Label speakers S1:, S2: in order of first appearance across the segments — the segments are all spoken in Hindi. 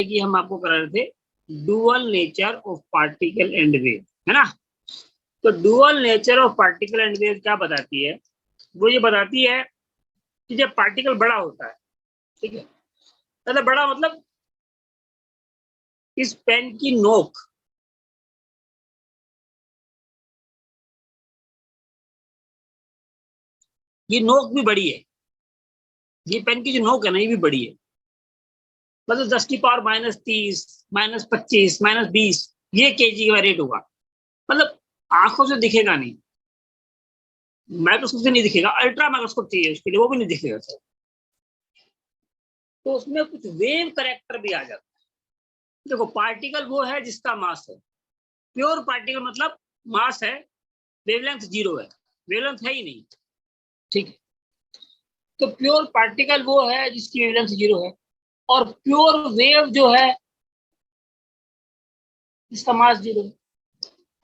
S1: कि हम आपको करा रहे थे dual nature of particle and wave, है ना। तो dual nature of particle and wave क्या बताती है? वो ये बताती है कि जब पार्टिकल बड़ा होता है, ठीक है, मतलब बड़ा मतलब इस पेन की नोक ये नोक भी बड़ी है, ये पेन की जो नोक है ना ये भी बड़ी है, मतलब 10 की पावर -30 -25 -20 ये केजी का रेट होगा। मतलब आंखों से दिखेगा नहीं, माइक्रोस्कोप से नहीं दिखेगा, अल्ट्रा माइक्रोस्कोप चाहिए उसके लिए, वो भी नहीं दिखेगा सर। तो उसमें कुछ वेव करेक्टर भी आ जाता है। देखो पार्टिकल वो है जिसका मास है, प्योर पार्टिकल मतलब मास है, वेवलेंथ 0 है, वेवलेंथ है ही नहीं, ठीक है। तो प्योर पार्टिकल वो है जिसकी वेवलेंथ 0 है, और प्योर वेव जो है जिसका मास 0 है।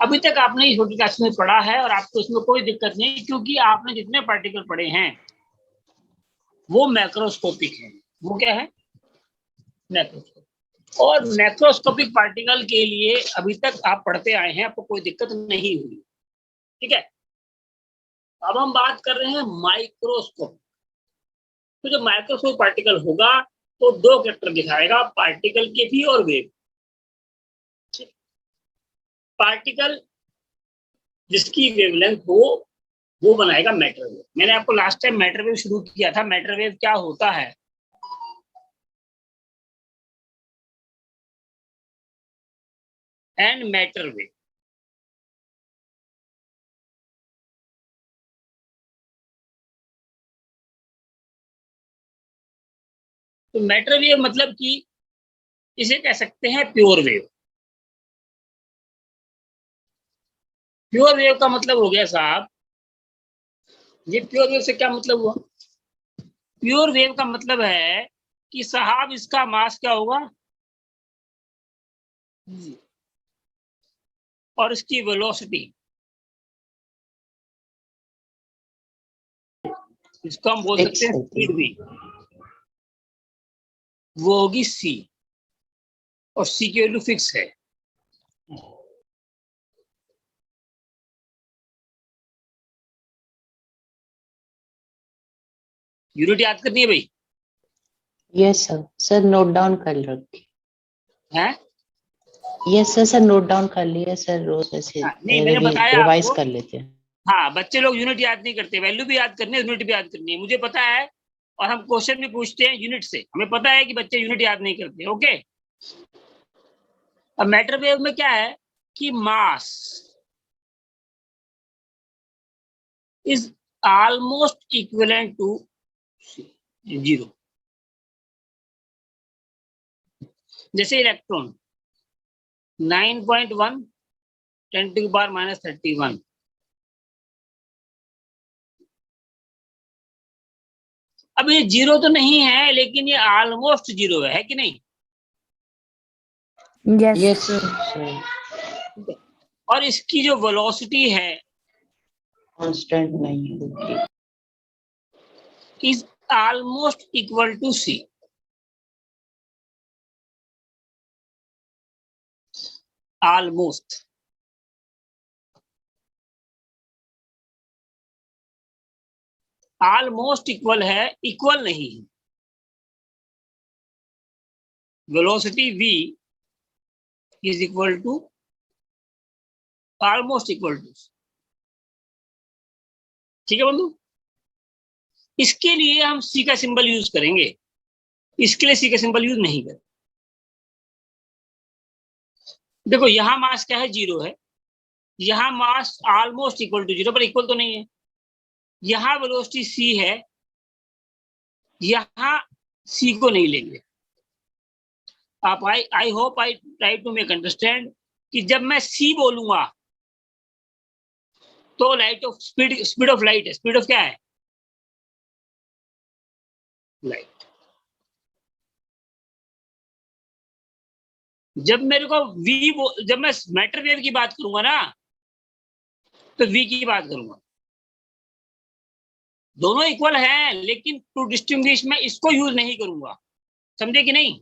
S1: अभी तक आपने इस छोटी क्लास में पढ़ा है और आपको इसमें कोई दिक्कत नहीं, क्योंकि आपने जितने पार्टिकल पढ़े हैं वो मैक्रोस्कोपिक है। वो क्या है? मैक्रोस्कोपिक। और मैक्रोस्कोपिक पार्टिकल के लिए अभी तक आप पढ़ते आए हैं, आपको कोई दिक्कत नहीं हुई, ठीक है। अब हम बात कर रहे हैं माइक्रोस्कोप। तो जो माइक्रोस्कोप पार्टिकल होगा तो दो कैरेक्टर दिखाएगा, पार्टिकल के भी और वेव। पार्टिकल जिसकी वेवलेंथ हो वो बनाएगा मैटर वेव। मैंने आपको लास्ट टाइम मैटर वेव शुरू किया था। मैटर वेव क्या होता है? And matter wave. तो मैटर वेव मतलब कि इसे कह सकते हैं प्योर वेव। प्योर वेव का मतलब हो गया साहब, ये प्योर वेव से क्या मतलब हुआ? प्योर वेव का मतलब है कि साहब इसका मास क्या होगा, और इसकी वेलोसिटी, इसको हम बोल सकते हैं स्पीड भी, वो होगी सी, और सी की वैल्यू फिक्स है। यूनिट याद करनी है भाई।
S2: Yes sir, sir note down कर रखिए।
S1: हैं?
S2: Yes sir, sir note down कर लिए सर, रोज ऐसे
S1: नहीं मैंने बताया
S2: रिवाइज
S1: आपको।
S2: कर लेते हैं।
S1: हाँ, बच्चे लोग यूनिट याद नहीं करते, वैल्यू भी याद करनी है, यूनिट भी याद करनी है, मुझे पता है। और हम क्वेश्चन भी पूछते हैं यूनिट से, हमें पता है कि बच्चे यूनिट याद नहीं करते। ओके। अब मैटर वेव में क्या है कि mass is almost equivalent to 0। जैसे इलेक्ट्रॉन 9.1 10⁻⁻31। अब ये 0 तो नहीं है, लेकिन ये ऑलमोस्ट 0 है कि नहीं?
S2: Yes sir.
S1: और इसकी जो वेलोसिटी है
S2: कांस्टेंट नहीं है,
S1: is almost equal to C. Almost, almost equal है, इक्वल नहीं है। Velocity v is equal to almost equal to, ठीक है बंधु। इसके लिए हम सी का सिंबल यूज करेंगे, इसके लिए सी का सिंबल यूज नहीं करें। देखो यहां मास क्या है, 0 है, यहां मास ऑलमोस्ट इक्वल टू 0 पर इक्वल तो नहीं है, यहां वेलोसिटी सी है, यहां सी को नहीं लेंगे। आप I hope I try to make understand कि जब मैं सी बोलूंगा तो light of speed, speed of light है, स्पीड ऑफ क्या है, लाइट। जब मेरे को जब मैं मैटर वेव की बात करूंगा ना तो वी की बात करूंगा। दोनों इक्वल हैं, लेकिन टू डिस्टिंग्विश मैं इसको यूज नहीं करूंगा, समझे कि नहीं?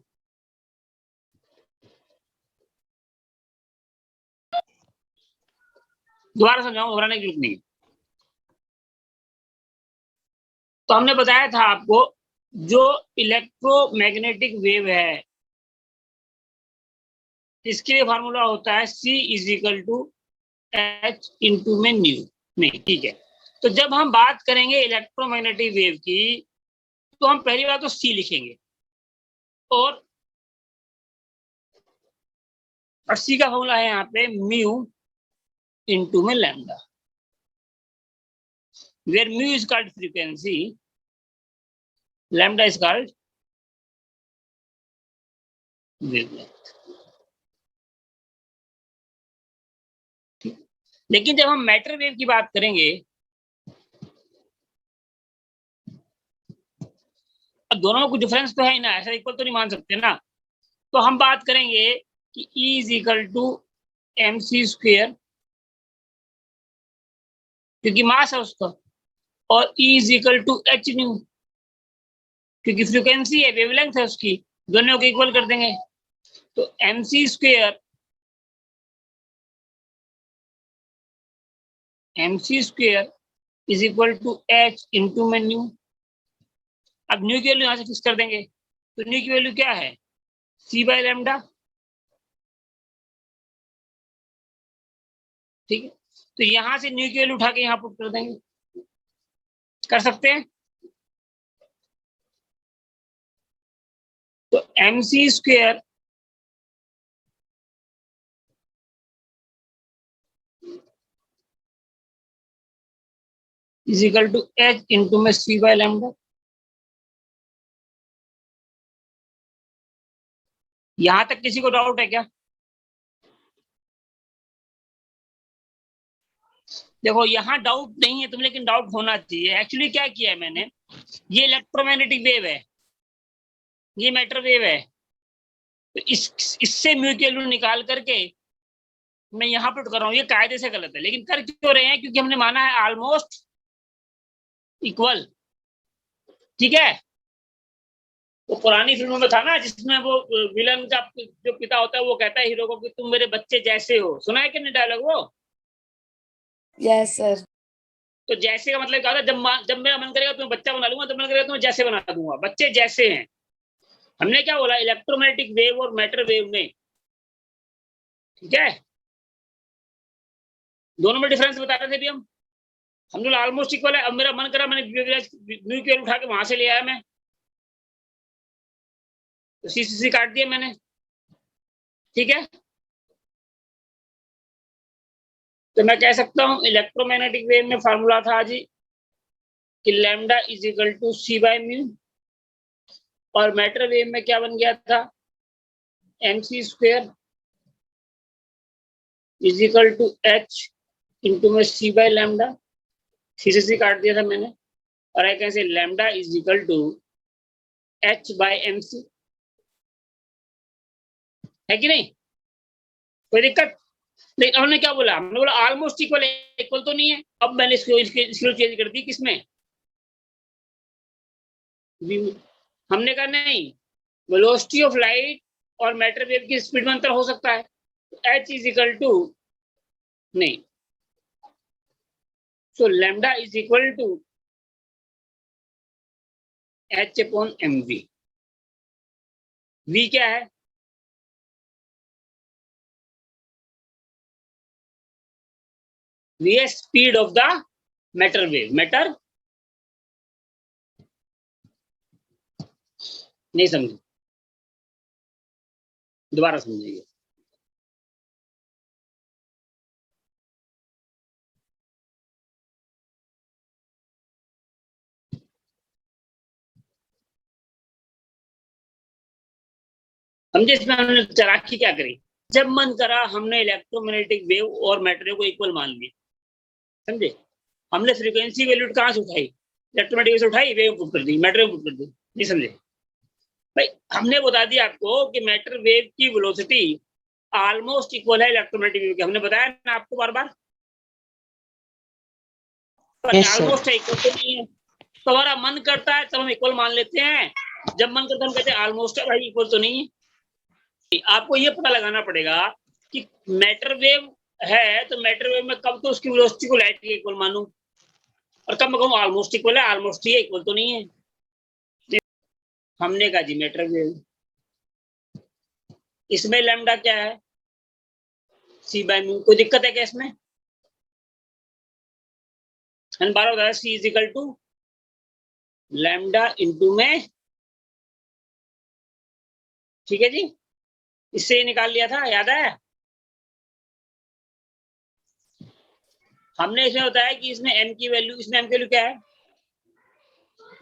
S1: दोबारा समझाऊं, दोहराने की जरूरत नहीं। तो हमने बताया था आपको जो इलेक्ट्रोमैग्नेटिक वेव है इसके लिए फार्मूला होता है C is equal to H into में न्यू। नहीं, ठीक है। तो जब हम बात करेंगे इलेक्ट्रोमैग्नेटिक वेव की तो हम पहली बार तो C लिखेंगे और C का फॉर्मूला है यहाँ पे म्यू इंटू में lambda, where mu is called frequency, lambda is called wavelength. लेकिन जब हम मैटर वेव की बात करेंगे, अब दोनों में कुछ डिफरेंस तो है ही ना, ऐसा इक्वल तो नहीं मान सकते ना। तो हम बात करेंगे कि E is equal to MC square, क्योंकि मास है उसका, और E is equal to H nu, क्योंकि फ्रीक्वेंसी है, वेवलेंथ है उसकी, दोनों को इक्वल कर देंगे। तो MC square is equal to H into में न्यू। अब न्यू की वैल्यू यहाँ से फिक्स कर देंगे, तो न्यू की वैल्यू क्या है, C बाय लैम्डा, ठीक है। तो यहां से न्यू की वैल्यू उठा के यहाँ पुट कर देंगे, कर सकते हैं। तो MC square is equal to H into में C बाय लैम्डा। यहां तक किसी को डाउट है क्या? देखो यहाँ डाउट नहीं है तुम, लेकिन डाउट होना चाहिए। एक्चुअली क्या किया है मैंने, ये इलेक्ट्रोमैग्नेटिक वेव है, ये मैटर वेव है, तो इससे म्यू की वैल्यू निकाल करके मैं यहाँ पुट कर रहा हूँ। ये कायदे से गलत है, लेकिन कर क्यों रहे हैं, क्योंकि हमने माना है ऑलमोस्ट इक्वल, ठीक है। वो पुरानी फिल्मों में था ना, जिसमें वो विलन का जो पिता होता है वो कहता है हीरो को कि तुम मेरे बच्चे जैसे हो, सुना है कि नहीं डायलॉग वो?
S3: Yes sir.
S1: तो जैसे का मतलब क्या होता है, जब मेरा मन करेगा तुम्हें बच्चा बना लूंगा, जब मन करेगा तुम्हें जैसे बना दूंगा, बच्चे जैसे हैं। हमने क्या बोला, इलेक्ट्रोमैग्नेटिक वेव और मैटर वेव में, ठीक है, दोनों में डिफरेंस बता रहे थे भी हम लोग ऑलमोस्ट इक्वल है। अब मेरा मन करा, मैंने म्यू की वैल्यू उठा के वहां से ले आया मैं, तो सी काट दिया मैंने, ठीक है। तो मैं कह सकता हूं इलेक्ट्रोमैग्नेटिक वेव में फार्मूला था जी कि lambda is equal to C by mu, और मैटर वेव में क्या बन गया था, MC square is equal to H into में C बाय लैम्डा, C काट दिया था मैंने, और I can say lambda is equal to H by MC, है कि नहीं, कोई दिक्कत? लेकिन हमने क्या बोला, हमने बोला ऑलमोस्ट इक्वल है, इक्वल तो नहीं है। अब मैंने इसको चेंज कर दी, किसमें, हमने कहा नहीं, वेलोसिटी ऑफ लाइट और मैटर वेव की स्पीड में अंतर हो सकता है, तो H इज इक्वल टू, नहीं, so lambda is equal to H upon mv। v क्या है, v है speed of the matter wave. Matter नहीं समझे, दोबारा समझिए। समझे, इसमें हमने चालाकी क्या करी, जब मन करा हमने इलेक्ट्रोमैग्नेटिक वेव और मैटर वेव को इक्वल मान लिया, समझे। हमने फ्रीक्वेंसी वैल्यू कहाँ से उठाई, इलेक्ट्रोमैग्नेटिक से उठाई, वेव पुट कर दी, मैटर वेव पुट कर दी, नहीं समझे भाई। हमने बता दिया आपको कि मैटर वेव की वेलोसिटी ऑलमोस्ट इक्वल है इलेक्ट्रोमैग्नेटिक वेव की, हमने बताया ना आपको बार बार, ऑलमोस्ट है, इक्वल तो नहीं है। तो हमारा मन करता है तब हम इक्वल मान लेते हैं, जब मन करता है हम कहते हैं ऑलमोस्ट है भाई, इक्वल तो नहीं है। आपको ये पता लगाना पड़ेगा कि मैटर वेव है तो मैटर वेव में कब तो उसकी वेलोसिटी को लाइट के इक्वल मानूं, और कब मैं कहूँ ऑलमोस्ट इक्वल है, ऑलमोस्ट ही इक्वल तो नहीं है। हमने कहा जी मैटर वेव, इसमें लैम्डा क्या है, c/μ। कोई दिक्कत है क्या इसमें? बार बताया c is equal to lambda into में, ठीक है जी, इससे ही निकाल लिया था, याद है? हमने इसमें बताया कि इसमें m की वैल्यू, इसमें m की वैल्यू क्या है,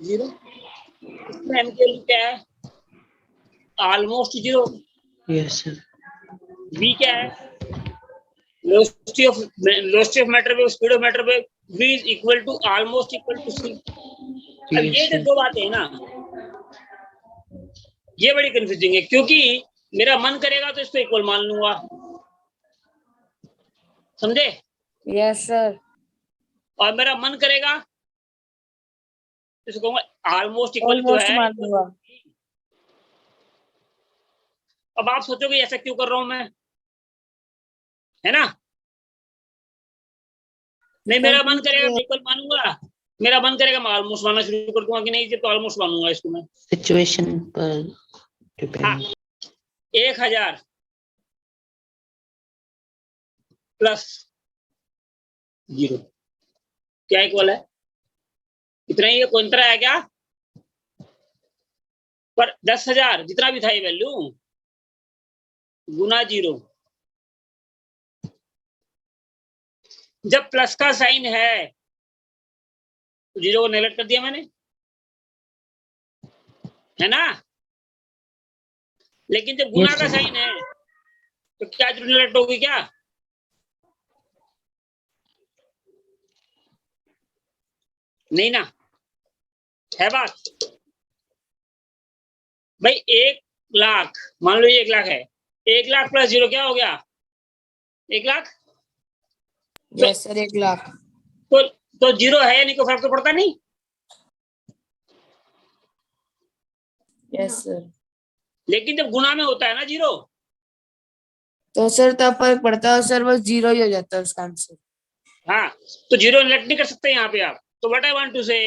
S1: 0। इसमें m की वैल्यू क्या है, ऑलमोस्ट 0।
S2: Yes, sir.
S1: v क्या है, velocity of matter wave, speed of matter wave, v is equal to almost equal to c। अब
S2: Yes,
S1: ये जो
S2: sir.
S1: दो बातें हैं ना, ये बड़ी कंफ्यूजिंग है, क्योंकि मेरा मन करेगा तो इसको इक्वल मान लूंगा, समझे?
S3: Yes, sir.
S1: और मेरा मन करेगा तो इसको कहूंगा ऑलमोस्ट इक्वल तो
S3: Almost
S1: है।
S3: मान लूंगा।
S1: अब आप सोचोगे ऐसा क्यों कर रहा हूं मैं, है ना? नहीं, मेरा मन करेगा मैं इक्वल मानूंगा, मेरा मन करेगा मैं ऑलमोस्ट मानना शुरू कर दूंगा कि नहीं, तो ऑलमोस्ट मानूंगा इसको मैं।
S2: Situation पर
S1: हाँ,
S2: depend.
S1: 1000 प्लस 0 क्या इक्वल है, इतना ही है, कोई अंतर है क्या? पर 10,000 जितना भी था ये वैल्यू गुना 0, जब प्लस का साइन है तो 0 को नेगलेक्ट कर दिया मैंने, है ना? लेकिन जब गुना
S2: Yes,
S1: का
S2: sir.
S1: साइन है तो क्या 0 नेगलेक्ट होगी क्या? नहीं ना, है बात भाई। 1,00,000 मान लो, ये 1,00,000 है, 1,00,000 प्लस 0 क्या हो गया, 1,00,000।
S3: Yes, sir. 1,00,000।
S1: तो 0 है या नहीं, कोई फर्क तो पड़ता नहीं।
S3: Yes, sir.
S1: लेकिन जब गुना में होता है ना 0,
S3: तो सर तब फर्क पड़ता है सर, बस 0 ही हो जाता है उसका आंसर।
S1: हाँ, तो 0 नेगलेक्ट नहीं कर सकते यहाँ पे आप। तो व्हाट आई वांट टू से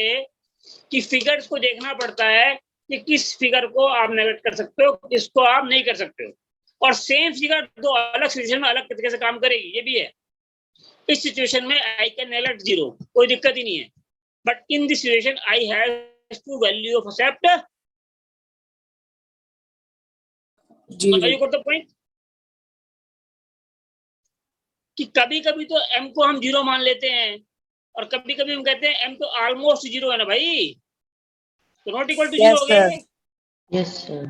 S1: कि फिगर्स को देखना पड़ता है कि किस फिगर को आप नेगलेक्ट कर सकते हो, किसको आप नहीं कर सकते हो, और सेम फिगर दो अलग सिचुएशन में अलग तरीके से काम करेगी, ये भी है। इस सिचुएशन में आई कैन नेगलेक्ट 0, कोई दिक्कत ही नहीं है, but in this situation I have to value of accept 0। Point कि कभी कभी तो m को हम 0 मान लेते हैं, और कभी कभी हम कहते हैं m तो ऑलमोस्ट 0 है ना भाई, तो नॉट इक्वल टू 0 हो गया।
S2: Yes, sir.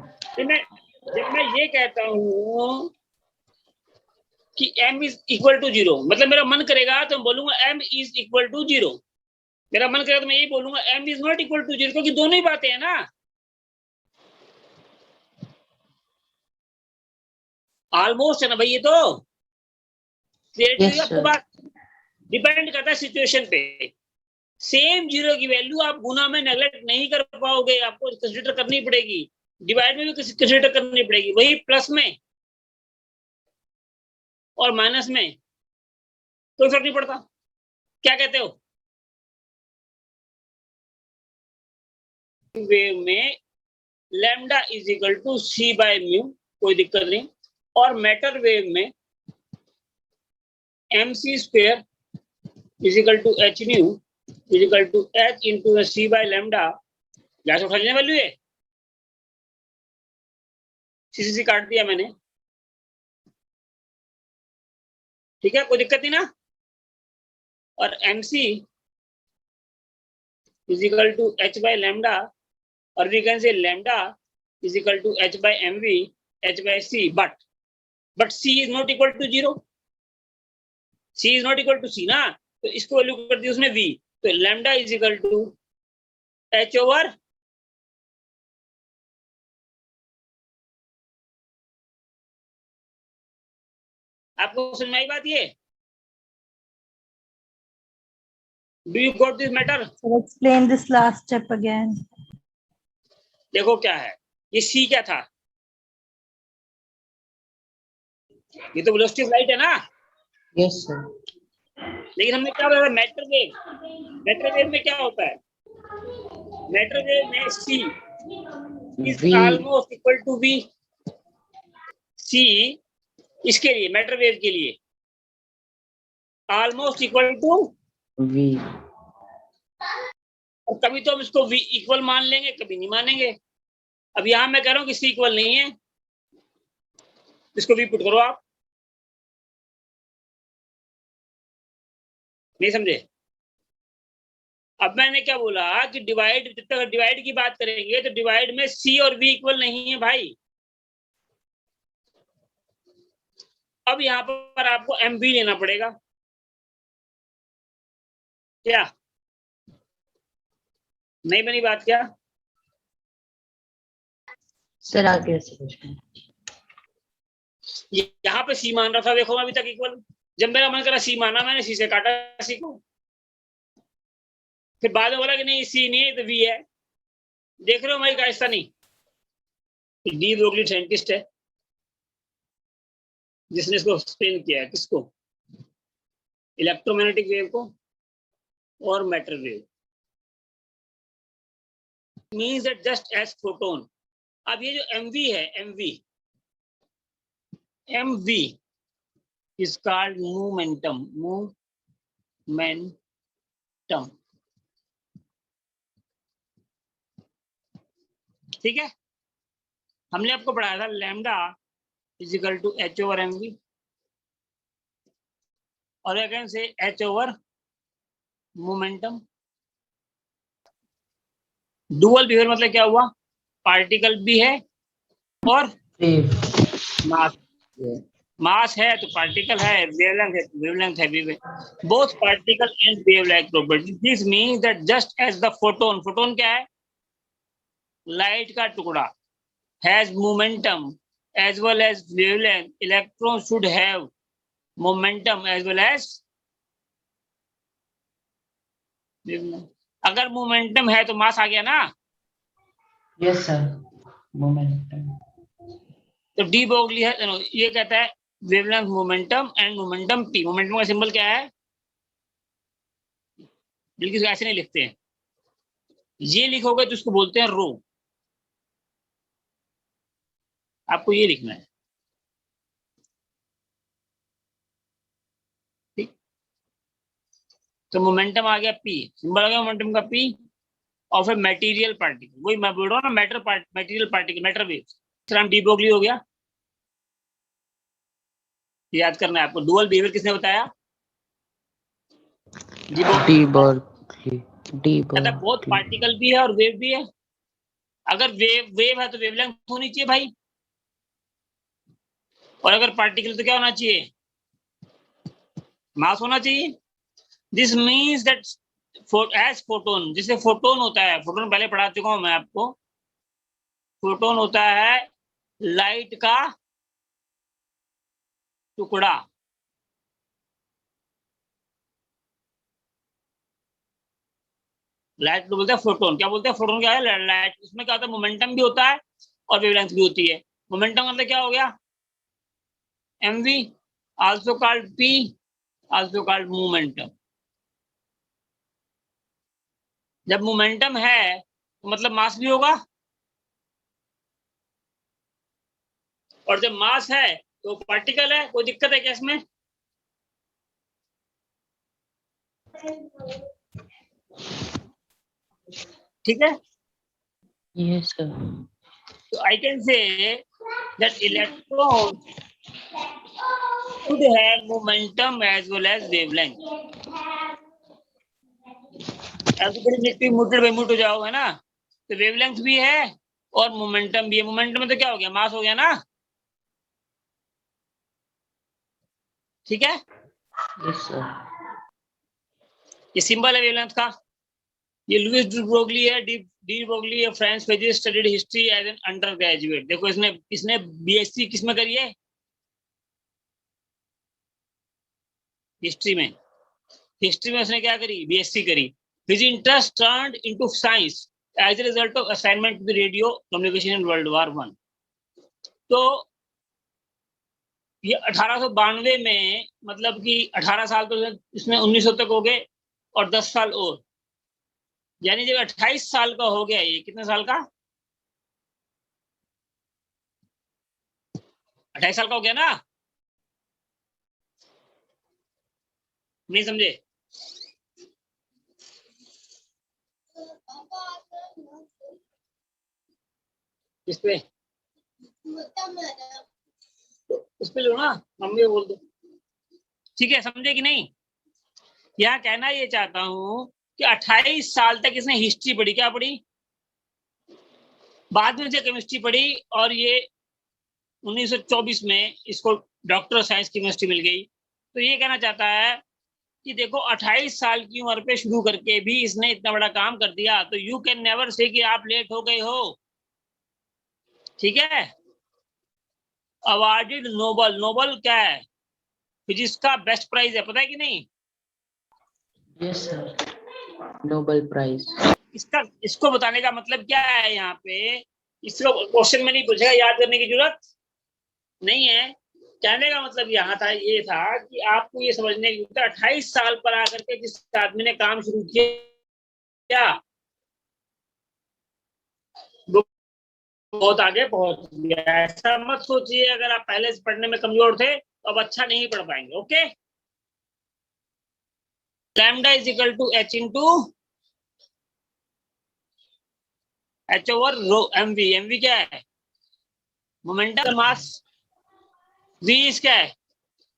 S1: जब मैं ये कहता हूं कि m इज इक्वल टू 0, मतलब मेरा मन करेगा तो मैं बोलूंगा m इज इक्वल टू 0, मेरा मन करेगा तो मैं यही बोलूंगा m is not equal to 0, क्योंकि दोनों ही बातें हैं ना, ऑलमोस्ट है ना भाई, ये तो
S2: Yes,
S1: आपको
S2: sir.
S1: बात डिपेंड करता है सिचुएशन पे। सेम 0 की वैल्यू आप गुना में नेगलेक्ट नहीं कर पाओगे, आपको कंसीडर करनी पड़ेगी, डिवाइड में भी कंसीडर करनी पड़ेगी, वही प्लस में और माइनस में कोई फर्क नहीं पड़ता। क्या कहते हो? वेव में lambda is equal to c/μ, कोई दिक्कत नहीं, और मैटर वेव में mc² is equal to h/μ is equal to h into c/λ। यहाँ से उठा लेना वैल्यू है, सी काट दिया मैंने, ठीक है, कोई दिक्कत नहीं ना। और mc is equal to h/λ, और we can say lambda is equal to h/mv h/c, but c is not equal to 0, c is not equal to c ना, तो इसको वैल्यू कर दी उसने v, तो lambda is equal to h over, आपको समझ में आई बात? ये do you got this matter?
S4: So explain this last step again.
S1: देखो क्या है, ये c क्या था, ये तो वेलोसिटी ऑफ लाइट है ना,
S2: Yes, sir.
S1: लेकिन हमने क्या बोला, मैटर वेव। मैटर वेव में क्या होता है, मैटर वेव में C is
S2: V.
S1: Almost equal to V. C इसके लिए, मैटर वेव के लिए ऑलमोस्ट इक्वल टू
S2: V.
S1: और कभी तो हम इसको वी इक्वल मान लेंगे, कभी नहीं मानेंगे। अब यहां मैं कह रहा हूं कि सी इक्वल नहीं है, इसको वी पुट करो आप। नहीं समझे? अब मैंने क्या बोला कि डिवाइड, जब तक डिवाइड की बात करेंगे तो डिवाइड में सी और वी इक्वल नहीं है भाई। अब यहां पर आपको एम वी लेना पड़ेगा। क्या नहीं बनी बात क्या?
S2: सर आगे समझ में।
S1: यहाँ पे सी मान रहा था, देखो अभी तक इक्वल। जब मेरा मन करा सी माना, मैंने सी से काटा सी को। फिर बाद में बोला कि नहीं सी नहीं है तो वी है। देख रहे हो भाई, ऐसा नहीं। डी ब्रोगली साइंटिस्ट है जिसने इसको एक्सप्लेन किया है। किसको? इलेक्ट्रोमैग्नेटिक वेव को और matter wave. Means that just as photon. अब ये जो एमवी है, एमवी इज कॉल्ड मोमेंटम। ठीक है, हमने आपको पढ़ाया था lambda is equal to H over M V, और अगेन से H over momentum. Dual behaviour मतलब क्या हुआ, पार्टिकल भी है और
S2: Wave.
S1: मास है तो पार्टिकल है, वेवलेंथ है, both particle and wavelength property. This means that just as the photon, photon क्या है, लाइट का टुकड़ा, has momentum as well as wavelength, electron should have momentum as well as wavelength। अगर मोमेंटम है तो मास आ गया ना।
S2: Yes, sir. Momentum.
S1: तो डी ब्रोगली है, ये कहता है wavelength momentum and momentum T. Momentum का सिंबल क्या है, बल्कि ऐसे नहीं लिखते हैं, ये लिखोगे तो उसको बोलते हैं रो। आपको ये लिखना है, ठीक। तो मोमेंटम आ गया पी, सिंबल आ गया मोमेंटम का पी। और फिर मटेरियल पार्टिकल, वही मैं बोल रहा हूँ ना, material particle, matter wave, de Broglie हो गया। याद करना है आपको, डुअल बिहेवियर किसने बताया,
S2: डी ब्रोगली।
S1: मतलब बहुत पार्टिकल भी है और वेव भी है। अगर वेव है तो वेवलेंथ होनी चाहिए भाई, और अगर पार्टिकल तो क्या होना चाहिए, मास होना चाहिए। This means that as photon, जिसे फोटोन होता है, फोटोन पहले पढ़ा चुका हूं मैं आपको। फोटोन होता है लाइट का टुकड़ा। लाइट बोलते हैं फोटोन। क्या बोलते हैं, फोटोन क्या है, लाइट। उसमें क्या होता है, मोमेंटम भी होता है और वेवलेंथ भी होती है। मोमेंटम मतलब क्या हो गया, mv, also called p, also called momentum। जब मोमेंटम है तो मतलब मास भी होगा, और जब मास है तो पार्टिकल है। कोई दिक्कत है क्या इसमें? ठीक है,
S2: Yes, sir.
S1: तो आई can say that electron should have momentum as well as wavelength। everybody need to be muted by mute हो जाओ, है ना। तो वेवलेंथ भी है और मोमेंटम भी है। मोमेंटम में तो क्या हो गया, मास हो गया ना, ठीक है।
S2: Yes, sir.
S1: ये सिंबल है वेवलेंथ का। ये लुइस डी ब्रोगली है, डी ब्रोगली है, France physics, studied history as an undergraduate. देखो इसने बीएससी किसमें करी है, हिस्ट्री में। हिस्ट्री में उसने क्या करी, बीएससी करी। His interest turned into science as a result of assignment to the radio communication in world war 1। तो ये 1892 में, मतलब कि 18 साल तो इसमें 1900 तक हो गए और 10 साल और, यानी जब 28 साल का हो गया, ये कितने साल का, 28 साल का हो गया ना, नहीं समझे? इस पे इस पे लो ना, मम्मी को बोल दो, ठीक है, समझे कि नहीं? यहाँ कहना ये चाहता हूं कि 28 साल तक इसने हिस्ट्री पढ़ी, क्या पढ़ी, बाद में से केमिस्ट्री पढ़ी, और ये 1924 में इसको डॉक्टर ऑफ साइंस केमिस्ट्री मिल गई। तो ये कहना चाहता है कि देखो 28 साल की उम्र पे शुरू करके भी इसने इतना बड़ा काम कर दिया, तो यू कैन नेवर से कि आप लेट हो गए हो, ठीक है? अवार्डेड नोबल, नोबल क्या है, फिजिक्स का बेस्ट प्राइज है, पता है कि नहीं?
S2: Yes sir, Nobel prize.
S1: इसको बताने का मतलब क्या है यहाँ पे, इसको क्वेश्चन में नहीं पूछेगा, याद करने की जरूरत नहीं है। कहने का मतलब यहाँ था, ये था कि आपको ये समझने की जरूरत है 28 साल पर आकर के जिस आदमी ने काम शुरू किया वो बहुत आगे पहुंच गया। ऐसा मत सोचिए अगर आप पहले से पढ़ने में कमजोर थे तो अब अच्छा नहीं पढ़ पाएंगे। Okay, lambda is equal to H into H over row M V. M V क्या है, मोमेंटम मास। वी इस क्या है,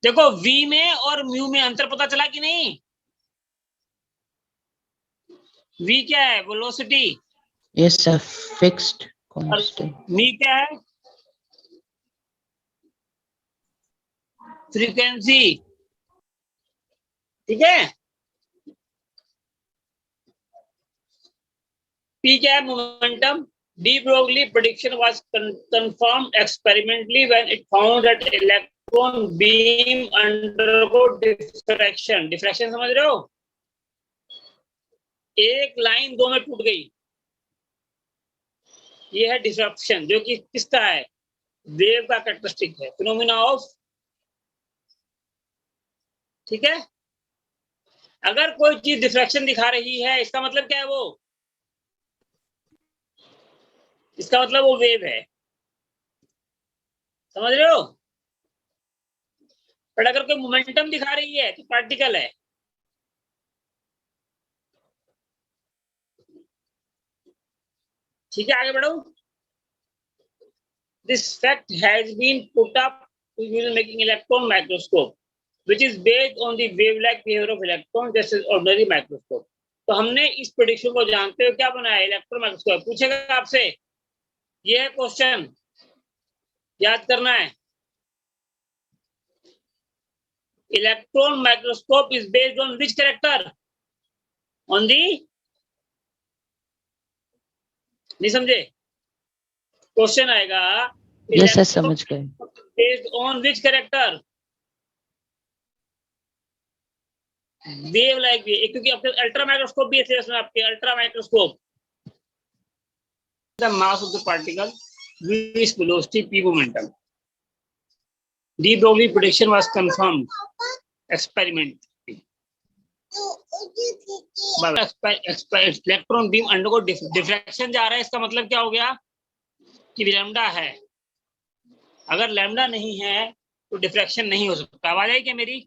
S1: देखो वी में और म्यू में अंतर पता चला कि नहीं? वी क्या है, वेलोसिटी,
S2: यस सर, फिक्स्ड
S1: और
S2: कांस्टेंट।
S1: मी क्या है, फ्रीक्वेंसी, ठीक है? पी क्या है, momentum. De Broglie prediction was confirmed experimentally when it found that electron beam undergo diffraction। diffraction समझ रहे हो, एक लाइन दो में टूट गई, ये है डिफ्रैक्शन, जो कि किसका है, वेव का कैरेक्टरिस्टिक है, फिनोमेना ऑफ, ठीक है? अगर कोई चीज डिफ्रैक्शन दिखा रही है इसका मतलब क्या है, वो, इसका मतलब वो वेव है, समझ रहे हो? पर अगर कोई मोमेंटम दिखा रही है तो पार्टिकल है। ठीक है, आगे बढ़ो। This fact has been put up to use making electron microscope, which is based on the wave-like behavior of electron, just as ordinary microscope। तो हमने इस प्रेडिक्शन को जानते हुए क्या बनाया, इलेक्ट्रॉन माइक्रोस्कोप। पूछेगा आपसे, ये है क्वेश्चन, याद करना है। Electron microscope is based on which character, on the, नहीं समझे? क्वेश्चन आएगा,
S2: यस सर, समझ गए।
S1: Based on which character, wave like भी, क्योंकि आपके अल्ट्रा माइक्रोस्कोप भी है, आपके ultra microscope. The mass of the particle, v is velocity, p momentum। de Broglie prediction was confirmed experimentally। Electron beam undergo diffraction जा रहा है, इसका मतलब क्या हो गया कि लैम्डा है। अगर लैम्डा नहीं है तो डिफ्रैक्शन नहीं हो सकता। आवाज आई क्या मेरी?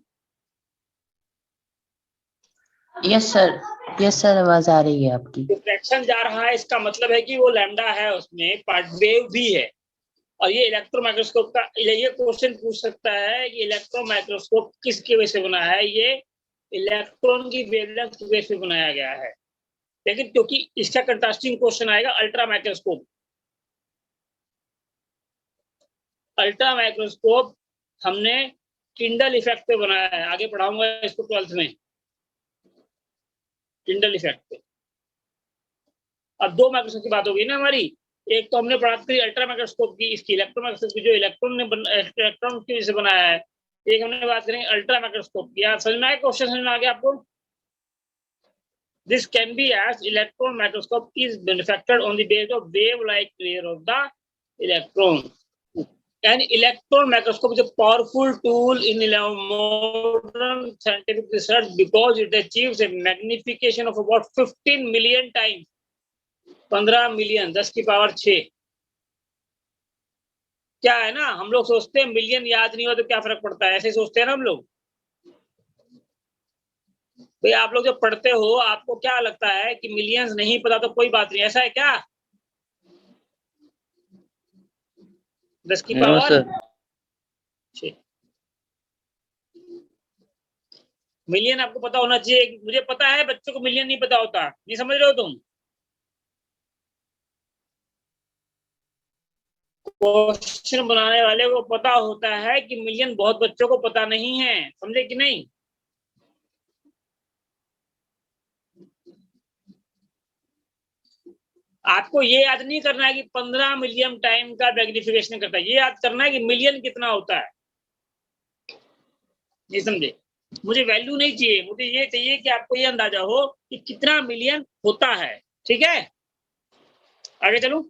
S2: यस सर, आवाज आ रही है आपकी।
S1: डिफ्रैक्शन जा रहा है, इसका मतलब है कि वो लैम्डा है, उसमें पार्ट वेव भी है। और ये इलेक्ट्रो माइक्रोस्कोप का, ये क्वेश्चन पूछ सकता है कि इलेक्ट्रो माइक्रोस्कोप किसकी वजह से बना है, ये इलेक्ट्रॉन की वेवलेंथ की वजह से बनाया गया है। लेकिन क्योंकि इसका कंट्रास्टिंग क्वेश्चन आएगा अल्ट्रा माइक्रोस्कोप। अल्ट्रा माइक्रोस्कोप हमने टिंडल इफेक्ट पे बनाया है, आगे पढ़ाऊंगा इसको 12th में, टिंडल इफेक्ट पे। अब दो माइक्रोस्कोप की बात होगी ना हमारी, एक तो हमने बात करी अल्ट्रा माइक्रोस्कोप की, इसकी इलेक्ट्रो माइक्रोस्कोप की, जो इलेक्ट्रॉन की वजह से बनाया है। एक हमने बात करेंगे अल्ट्रा माइक्रोस्कोप की। यार समझ में आया क्वेश्चन, समझ में आ गया आपको? This can be as electron microscope is manufactured on the basis of wave-like layer of the electron। An electron microscope is a powerful tool in modern scientific research because it achieves a magnification of about 15 million times. 15 million 10 की पावर 6। क्या है ना, हम लोग सोचते हैं मिलियन याद नहीं हो तो क्या फर्क पड़ता है, ऐसे सोचते हैं ना हम लोग। भाई आप लोग जब पढ़ते हो आपको क्या लगता है कि मिलियंस नहीं पता तो कोई बात नहीं, ऐसा है क्या? 10 की
S5: नो
S1: पावर
S5: सर।
S1: 6। मिलियन आपको पता होना चाहिए। मुझे पता है बच्चों को मिलियन नहीं पता होता, नहीं समझ रहे हो तुम? क्वेश्चन बनाने वाले को पता होता है कि मिलियन बहुत बच्चों को पता नहीं है, समझे कि नहीं? आपको ये याद नहीं करना है कि 15 मिलियन टाइम का मैग्निफिकेशन करता है, ये याद करना है कि मिलियन कितना होता है। नहीं समझे? मुझे वैल्यू नहीं चाहिए, मुझे ये चाहिए कि आपको ये अंदाजा हो कि कितना मिलियन होता है। ठीक है, आगे चलूं।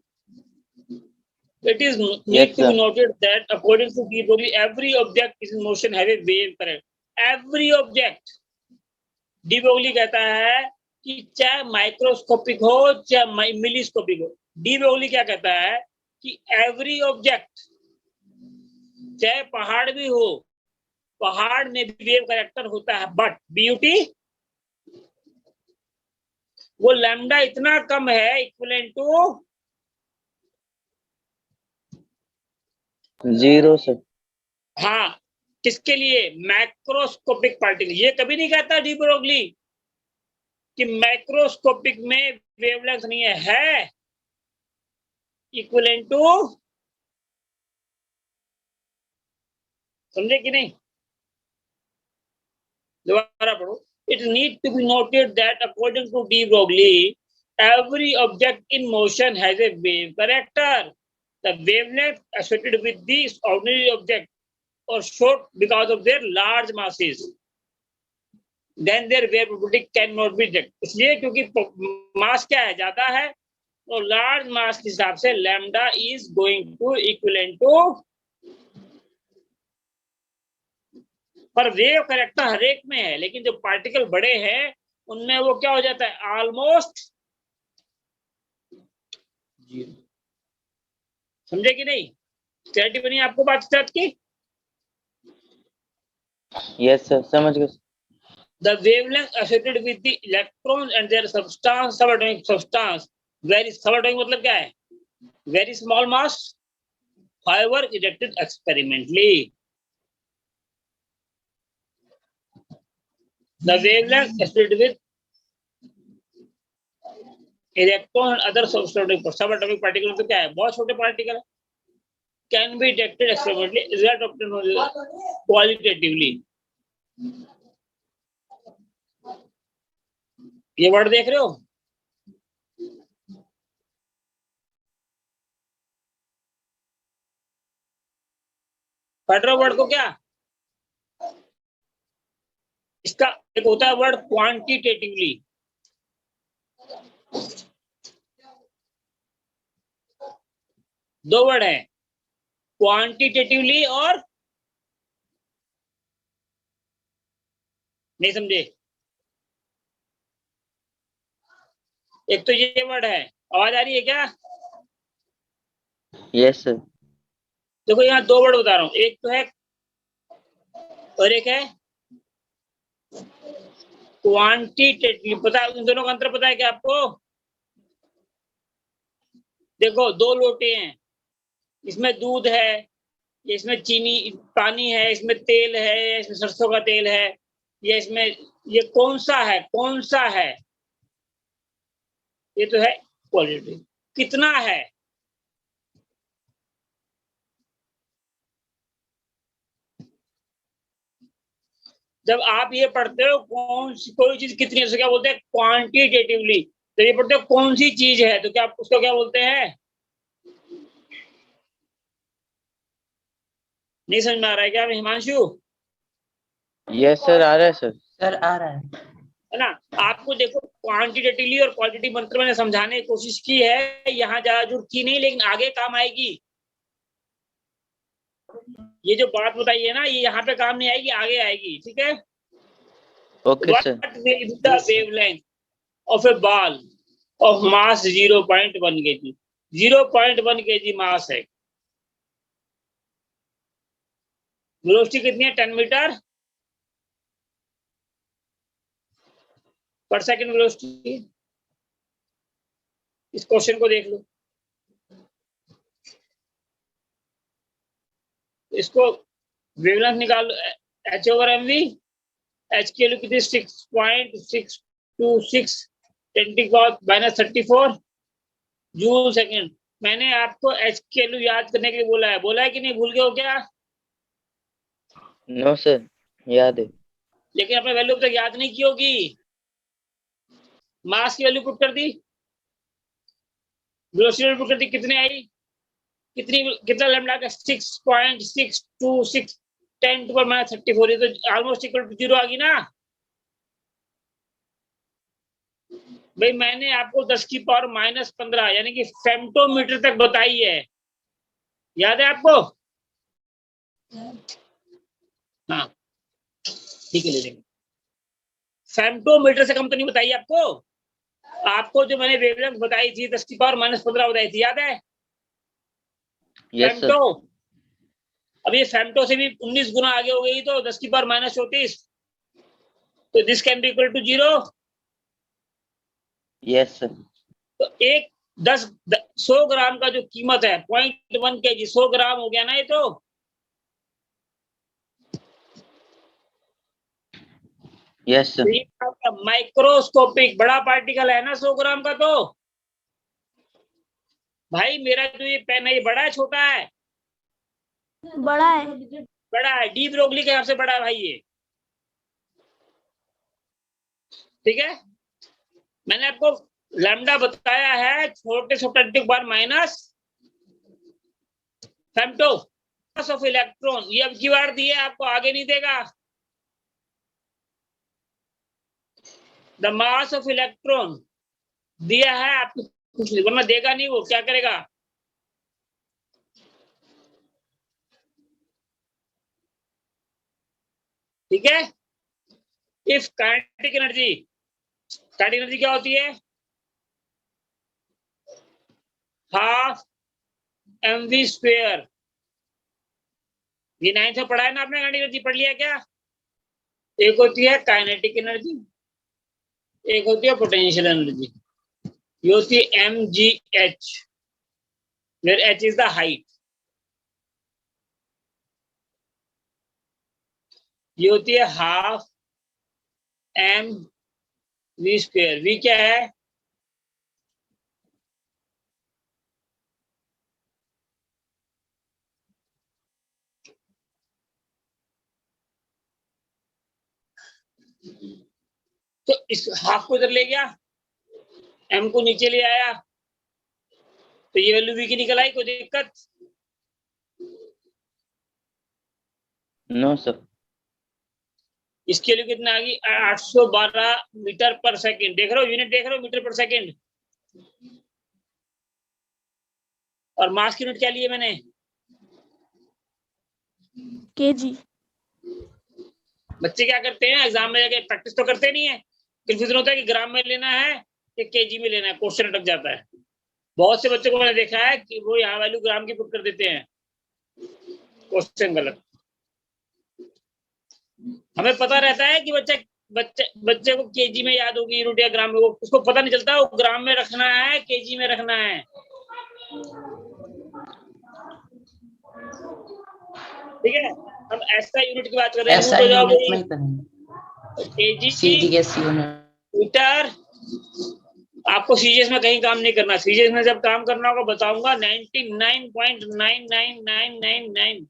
S1: It is need to be noted that according to De Broglie, every object is in motion have a wave current. Every object, De Broglie कहता है कि चाहे माइक्रोस्कोपिक हो चाहे मिलीस्कोपिक हो, डी ब्रोगली क्या कहता है कि एवरी ऑब्जेक्ट, चाहे पहाड़ भी हो, पहाड़ में भी वेव कैरेक्टर होता है, बट बीयूटी वो लैम्डा इतना कम है इक्विवेलेंट टू
S5: 0 सर।
S1: हाँ, किसके लिए? Macroscopic particle. ये कभी नहीं कहता डी ब्रोगली कि मैक्रोस्कोपिक में वेवलेंथ नहीं है इक्विवेलेंट टू, समझे कि नहीं? दोबारा पढ़ो। It need to be noted that according to De Broglie, every object in motion has a wave character. The wavelength associated with these ordinary objects are short because of their large masses. Then their wave probability cannot be detected. इसलिए क्योंकि मास क्या है, ज्यादा है, तो लार्ज मास के हिसाब से lambda is going to equivalent to, पर वेव कैरेक्टर हर एक में है, लेकिन जो पार्टिकल बड़े हैं उनमें वो क्या हो जाता है, ऑलमोस्ट 0। समझे कि नहीं? क्लैरिटी बनी आपको बात की?
S5: यस सर, समझ गए।
S1: The wavelength associated with the electrons and their substance, subatomic substance, very subatomic मतलब क्या है? Very small mass, however detected experimentally. The wavelength associated with electron and other subatomic particles तो क्या है? बहुत छोटे पार्टिकल है, can be detected experimentally, result obtained qualitatively. ये वर्ड देख रहे हो? पढ़ रहे हो वर्ड को? क्या इसका एक होता है वर्ड क्वांटिटेटिवली, दो वर्ड है, क्वांटिटेटिवली और, नहीं समझे? एक तो ये वर्ड है, आवाज आ रही है क्या?
S5: Yes sir.
S1: देखो यहाँ दो वर्ड बता रहा हूं, एक तो है और एक है क्वांटिटेटिव। पता है इन दोनों का अंतर पता है क्या आपको? देखो दो लोटे हैं, इसमें दूध है, इसमें चीनी पानी है, इसमें तेल है, इसमें सरसों का तेल है, ये इसमें, ये कौन सा है, कौन सा है? ये तो है क्वालिटी, कितना है? जब आप ये पढ़ते हो कौन सी कोई चीज कितनी है, क्या बोलते हैं? क्वांटिटेटिवली। तो ये पढ़ते हो कौन सी चीज है, तो क्या उसको क्या बोलते हैं? नहीं समझ में आ रहा है क्या हिमांशु?
S5: यस सर, आ रहा है सर।
S2: सर आ रहा है
S1: ना? आपको देखो क्वांटिटेटिवली और क्वालिटेटिव मंत्र मैंने समझाने की कोशिश की है, यहाँ ज्यादा जरूरत की नहीं, लेकिन आगे काम आएगी। ये जो बात बताई है ना, ये यहाँ पे काम नहीं आएगी, आगे आएगी, ठीक है।
S5: Okay, sir.
S1: What will be the wavelength of a ball of mass 0.1 kg? 0.1 kg मास है। वेलोसिटी कितनी है? 10 मीटर पर सेकंड वेलोसिटी। इस क्वेश्चन को देख लो, इसको वेवलेंथ निकाल लो, h/mv। h की वैल्यू कितनी? 6.626 10⁻⁻34 जूल सेकंड। मैंने आपको h की वैल्यू याद करने के लिए बोला है कि नहीं? भूल गए हो क्या?
S5: No, sir. याद है।
S1: लेकिन आपने वैल्यू अब तक याद नहीं की होगी। मास की वैल्यू पुट कर दी, वेलोसिटी पुट कर दी, कितने आई? कितना लैम्डा का? 6.626 10⁻34। ये तो ऑलमोस्ट इक्वल टू 0 आ गई ना भाई। मैंने आपको 10⁻⁻15 यानी कि फेम्टोमीटर तक बताई है, याद है आपको? हाँ ठीक है, ले लेंगे। फेम्टोमीटर से कम तो नहीं बताई आपको। आपको जो मैंने वेवलेंथ बताई थी 10⁻⁻15 बताई थी, याद है?
S5: Yes, sir.
S1: फेम्टो। अब ये फेम्टो से भी 19 गुना आगे हो गई, तो 10⁻⁻34, तो this can be equal to 0।
S5: Yes, sir.
S1: तो 100 ग्राम का जो कीमत है 0.1 kg, 100 ग्राम हो गया ना ये तो।
S5: Yes, sir.
S1: माइक्रोस्कोपिक बड़ा पार्टिकल है ना 100 ग्राम का। तो भाई मेरा जो ये पेन है, ये बड़ा है छोटा है?
S4: बड़ा है।
S1: बड़ा है। डी ब्रोगली के हिसाब से बड़ा है भाई ये, ठीक है। मैंने आपको लैम्डा बताया है, छोटे से 10⁻⁻, minus femto mass of electron. ये अब की बार दिए, आपको आगे नहीं देगा। द मास ऑफ इलेक्ट्रॉन दिया है आपको, कुछ नहीं, वरना देगा नहीं। वो क्या करेगा? ठीक है। इफ काइनेटिक एनर्जी क्या होती है? Half mv²। ये 9th में पढ़ा है ना आपने? काइनेटिक एनर्जी पढ़ लिया क्या? एक होती है काइनेटिक एनर्जी, एक होती है पोटेंशियल एनर्जी। ये होती है mgh, where h is the height। ये होती है हाफ mv²। v क्या है? तो इस हाफ को इधर ले गया, m को नीचे ले आया, तो ये वैल्यू v की निकल आई। कोई दिक्कत?
S5: No, sir.
S1: इसके लिए कितना आ गई? 812 मीटर पर सेकंड। देख रहे हो यूनिट? देख रहे हो मीटर पर सेकंड। और मास की यूनिट क्या लिए मैंने?
S4: केजी।
S1: बच्चे क्या करते हैं, एग्जाम में जाके प्रैक्टिस तो करते नहीं है, कंफ्यूजन होता है कि ग्राम में लेना है कि केजी में लेना है, क्वेश्चन अटक जाता है। बहुत से बच्चों को मैंने देखा है कि वो यहाँ वैल्यू ग्राम की पुट कर देते हैं, क्वेश्चन गलत। हमें पता रहता है कि बच्चे को केजी में याद होगी यूनिट या ग्राम में, वो उसको पता नहीं चलता वो ग्राम में रखना है केजी में रखना है। ठीक है, हम ऐसा यूनिट की बात कर रहे हैं।
S2: ऐसा यूनिट में
S1: केजी
S2: सीजीएस यूनिट।
S1: मीटर। आपको सीजीएस में कहीं काम नहीं करना। सीजीएस में जब काम करना होगा बताऊंगा। 99.99999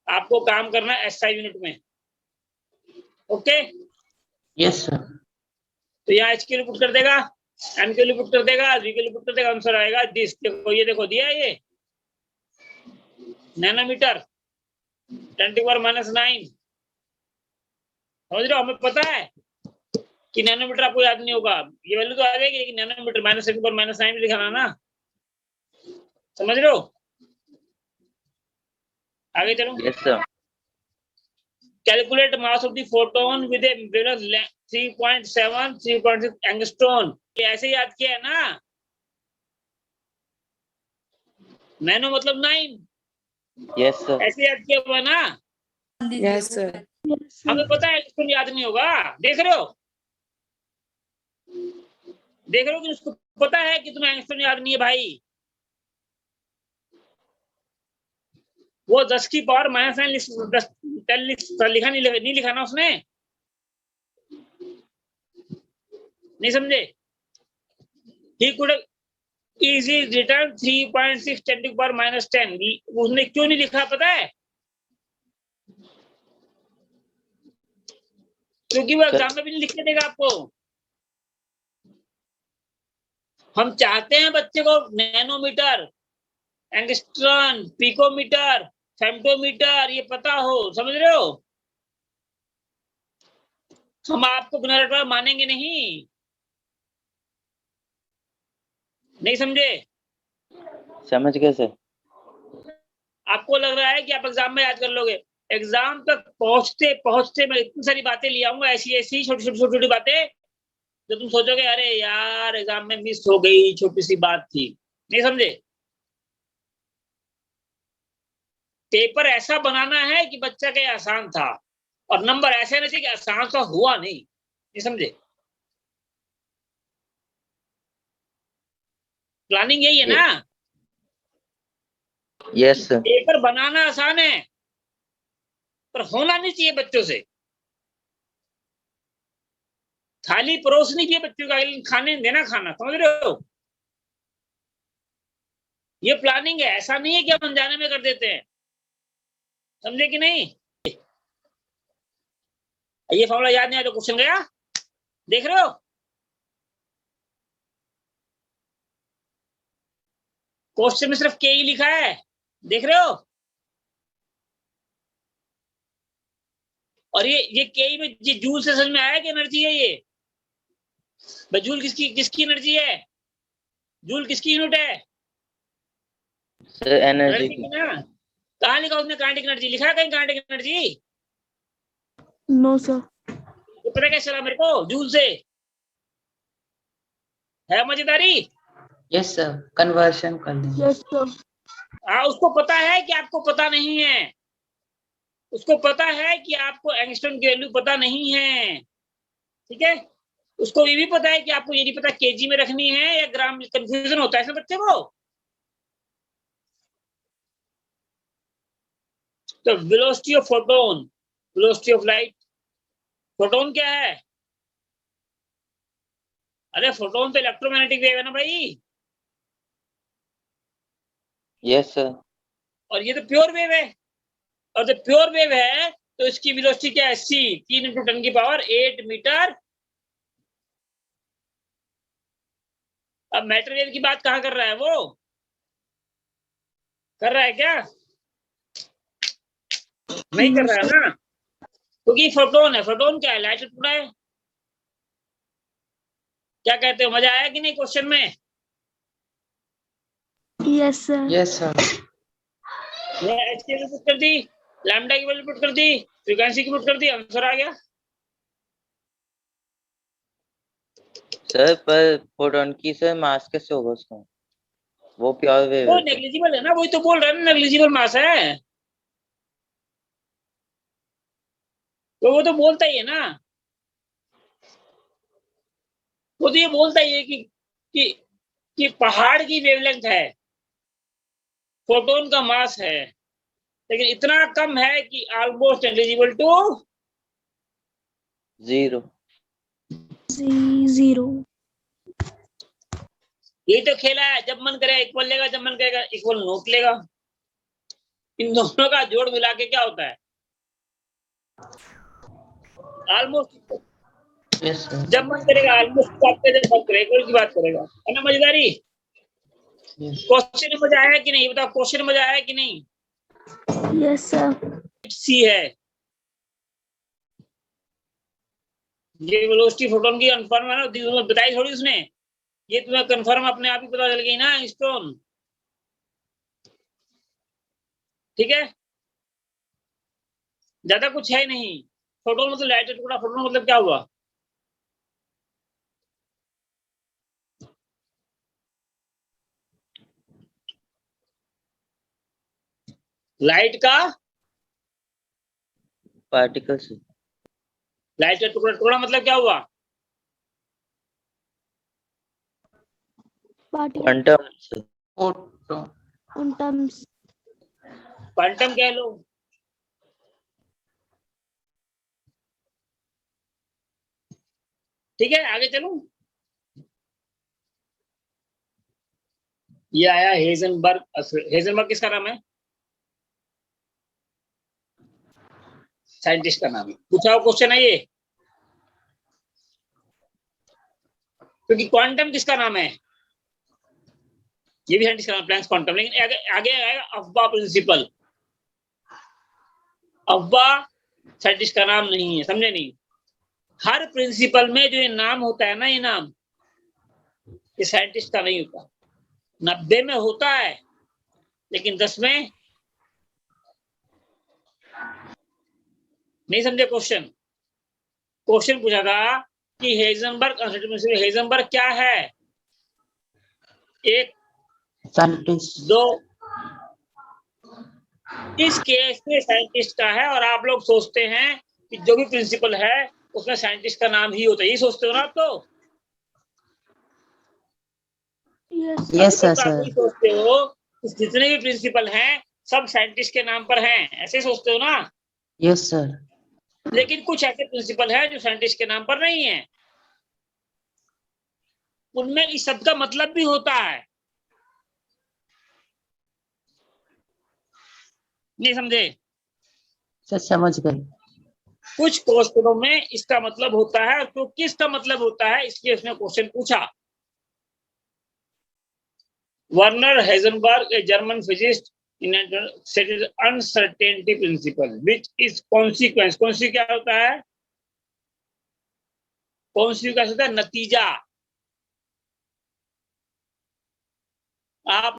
S1: आपको काम करना है एसआई यूनिट में। Okay,
S2: yes sir.
S1: तो यहाँ एच के लिए पुट कर देगा, एम के लिए पुट कर देगा, वी के लिए पुट कर देगा, आंसर आएगा दिस। देखो ये देखो दिया है ये नैनोमीटर 10⁻⁻9। समझ रहे हो? हमें पता है कि नैनोमीटर आपको याद नहीं होगा, ये वैल्यू तो आ जाएगी, लेकिन नैनोमीटर -10⁻⁻9 भी लिखाना ना। समझ रहे हो? आगे चलो।
S5: Yes, sir.
S1: Calculate mass of the photon with A wavelength 3.7 3.6 angstrom. ये ऐसे याद किया है ना, नैनो मतलब 9,
S5: Yes, sir.
S1: ऐसे याद किया हुआ ना।
S3: Yes sir.
S4: Yes, sir.
S1: हमें पता है इसको याद नहीं होगा, देख रहे हो, देख रहे हो कि उसको पता है कि तुम्हें एंगस्ट्रॉन याद नहीं है भाई। वो 10 की पावर -10 लिखा नहीं लिखा ना उसने, नहीं समझे। ही कुड इजी रिटर्न 3.6 10 की पावर -10, उसने क्यों नहीं लिखा पता है? क्योंकि वो एग्जाम में भी नहीं लिख के देगा आपको। हम चाहते हैं बच्चे को नैनोमीटर, एंगस्ट्रॉन, पिकोमीटर, फेम्टोमीटर ये पता हो, समझ रहे हो। हम आपको बिना रटवाए मानेंगे नहीं, नहीं समझे।
S5: समझ गए सर।
S1: आपको लग रहा है कि आप एग्जाम में याद कर लोगे, एग्जाम तक पहुंचते पहुंचते मैं इतनी सारी बातें ले आऊंगा, ऐसी ऐसी छोटी छोटी बातें जो तुम सोचोगे अरे यार एग्जाम में मिस हो गई, छोटी सी बात थी, नहीं समझे। पेपर ऐसा बनाना है कि बच्चा के आसान था, और नंबर ऐसे नहीं थे कि आसान सा हुआ नहीं समझे। प्लानिंग यही है ना।
S5: Yes, sir.
S1: पेपर बनाना आसान है, पर होना नहीं चाहिए बच्चों से। थाली परोसनी चाहिए बच्चों का, खाने देना खाना, समझ रहे हो। ये प्लानिंग है, ऐसा नहीं है कि हम अनजाने में कर देते हैं, समझे कि नहीं। ये फॉर्मूला याद नहीं आया तो क्वेश्चन गया, देख रहे हो। क्वेश्चन में सिर्फ के ही लिखा है, देख रहे हो। और ये के में ये जूल से समझ में आया कि एनर्जी है ये भाई। जूल किसकी एनर्जी है, जूल किसकी यूनिट है,
S5: Sir, energy
S1: एनर्जी की ना। कहाँ लिखा उसने काइनेटिक एनर्जी, लिखा है कहीं काइनेटिक एनर्जी?
S4: No, sir.
S1: तो पता कैसे चला मेरे को, जूल से है मजेदारी।
S2: Yes, sir. Conversion कर देंगे.
S4: Yes, sir.
S1: हाँ, उसको पता है कि आपको पता नहीं है, उसको पता है कि आपको एंगस्ट्रॉन की वैल्यू पता नहीं है, ठीक है। उसको ये भी पता है कि आपको ये नहीं पता केजी में रखनी है या ग्राम, कंफ्यूजन होता है ऐसे बच्चे को। तो velocity of photon, velocity of light, photon क्या है? अरे फोटोन तो इलेक्ट्रोमैग्नेटिक वेव है ना भाई,
S5: Yes, sir.
S1: और ये तो प्योर वेव है। और जब प्योर वेव है तो इसकी वेलोसिटी क्या है, c 3 × 10⁸ मीटर। अब मैटर वेव की बात कहाँ कर रहा है वो, कर रहा है क्या? नहीं कर रहा है ना, क्योंकि फोटोन है। फोटोन क्या है, लाइट टुकड़ा है। क्या कहते हो, मजा आया कि नहीं क्वेश्चन में?
S4: Yes, sir.
S2: Yes, sir.
S1: मैं एच की वैल्यू पुट कर दी, लैम्डा की वैल्यू पुट कर दी, फ्रीक्वेंसी की पुट कर दी, आंसर आ गया।
S5: सर पर फोटोन की सर मास कैसे होगा उसका, वो प्योर वेव
S1: वो
S5: है।
S1: नेग्लिजिबल है ना, वही तो बोल रहा है ना, नेग्लिजिबल मास है। तो वो तो बोलता ही है ना, वो तो ये बोलता ही है कि पहाड़ की वेवलेंथ है, फोटोन का मास है, लेकिन इतना कम है कि ऑलमोस्ट नेग्लिजिबल टू
S5: 0.
S4: Zero.
S1: यही तो खेला है, जब मन करे इक्वल लेगा, जब मन करेगा इक्वल नोट लेगा। इन दोनों का जोड़ मिला के क्या होता है, ऑलमोस्ट।
S2: Yes, sir.
S1: जब मन करेगा ऑलमोस्ट बात करेगा, जब मन करेगा इक्वल की बात करेगा, है ना मजेदारी।
S2: Yes.
S1: क्वेश्चन में मजा आया कि नहीं, बताओ क्वेश्चन में मजा आया कि नहीं।
S4: Yes, sir.
S1: सी है ये वेलोसिटी फोटोन की कंफर्म है ना, बताई थोड़ी उसने, ये तुम्हें कंफर्म अपने आप ही पता चल गई ना स्टोन, ठीक है। ज्यादा कुछ है नहीं। फोटोन मतलब लाइट का टुकड़ा, फोटोन मतलब क्या हुआ? लाइट का
S5: पार्टिकल्स।
S1: लाइट का टुकड़ा, टुकड़ा मतलब क्या हुआ?
S4: Particle.
S5: Quantum.
S2: Photon.
S4: Quantums.
S1: Quantum कह लो। ठीक है, आगे चलो। ये आया हेजनबर्ग। हेजनबर्ग किसका नाम है? साइंटिस्ट का नाम है। पूछा हुआ क्वेश्चन है ये, क्योंकि क्वांटम किसका नाम है? ये भी साइंटिस्ट का नाम, प्लैंक्स क्वांटम। लेकिन आगे आगे आएगा अफबा प्रिंसिपल। अफबा साइंटिस्ट का नाम नहीं है, समझे नहीं? हर प्रिंसिपल में जो ये नाम होता है ना, ये नाम, ये साइंटिस्ट का नहीं होता। 90 में होता है, लेकिन 10 में नहीं। समझे क्वेश्चन? क्वेश्चन पूछा था कि हेजनबर्ग प्रिंसिपल, हेजनबर्ग क्या है? एक,
S2: Scientist.
S1: दो। इस केस में साइंटिस्ट का है, और आप लोग सोचते हैं कि जो भी प्रिंसिपल है उसमें साइंटिस्ट का नाम ही होता है, यही सोचते हो ना आप? तो
S4: Yes.
S2: Yes, sir,
S1: आप
S2: sir.
S1: यही सोचते हो कि जितने भी प्रिंसिपल हैं सब साइंटिस्ट के नाम पर हैं, ऐसे सोचते हो ना?
S2: Yes, sir.
S1: लेकिन कुछ ऐसे प्रिंसिपल हैं जो साइंटिस्ट के नाम पर नहीं है, उनमें इस शब्द का मतलब भी होता है। नहीं समझे?
S2: सर समझ गए।
S1: कुछ क्वेश्चनों में इसका मतलब होता है, तो किसका मतलब होता है इसलिए उसने क्वेश्चन पूछा। Werner Heisenberg, a German physicist, set is uncertainty principle which is consequence. कौन-सी क्या होता है? कौन-सी क्या होता है? नतीजा। आप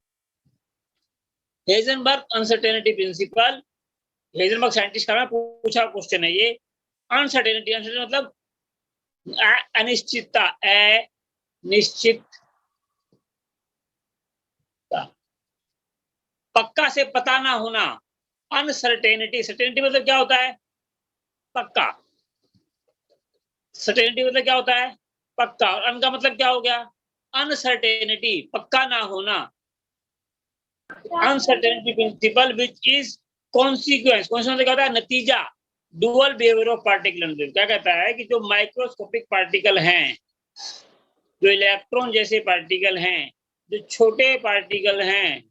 S1: Heisenberg uncertainty principal, Heisenberg scientist का पूछा क्वेश्चन है ये। अनसर्टेनिटी, अनसर्टेनिटी मतलब अनिश्चितता, अनिश्चित, पक्का से पता ना होना। अनसर्टेनिटी, सर्टेनिटी मतलब क्या होता है? पक्का। सर्टेनिटी मतलब क्या होता है? पक्का। और अन का मतलब क्या हो गया? अनसर्टेनिटी, पक्का ना होना। Uncertainty principle which is consequence. Consequence क्या होता है? नतीजा। Dual behaviour of particle. क्या कहता है कि जो माइक्रोस्कोपिक पार्टिकल हैं, जो इलेक्ट्रॉन जैसे पार्टिकल हैं, जो छोटे पार्टिकल हैं,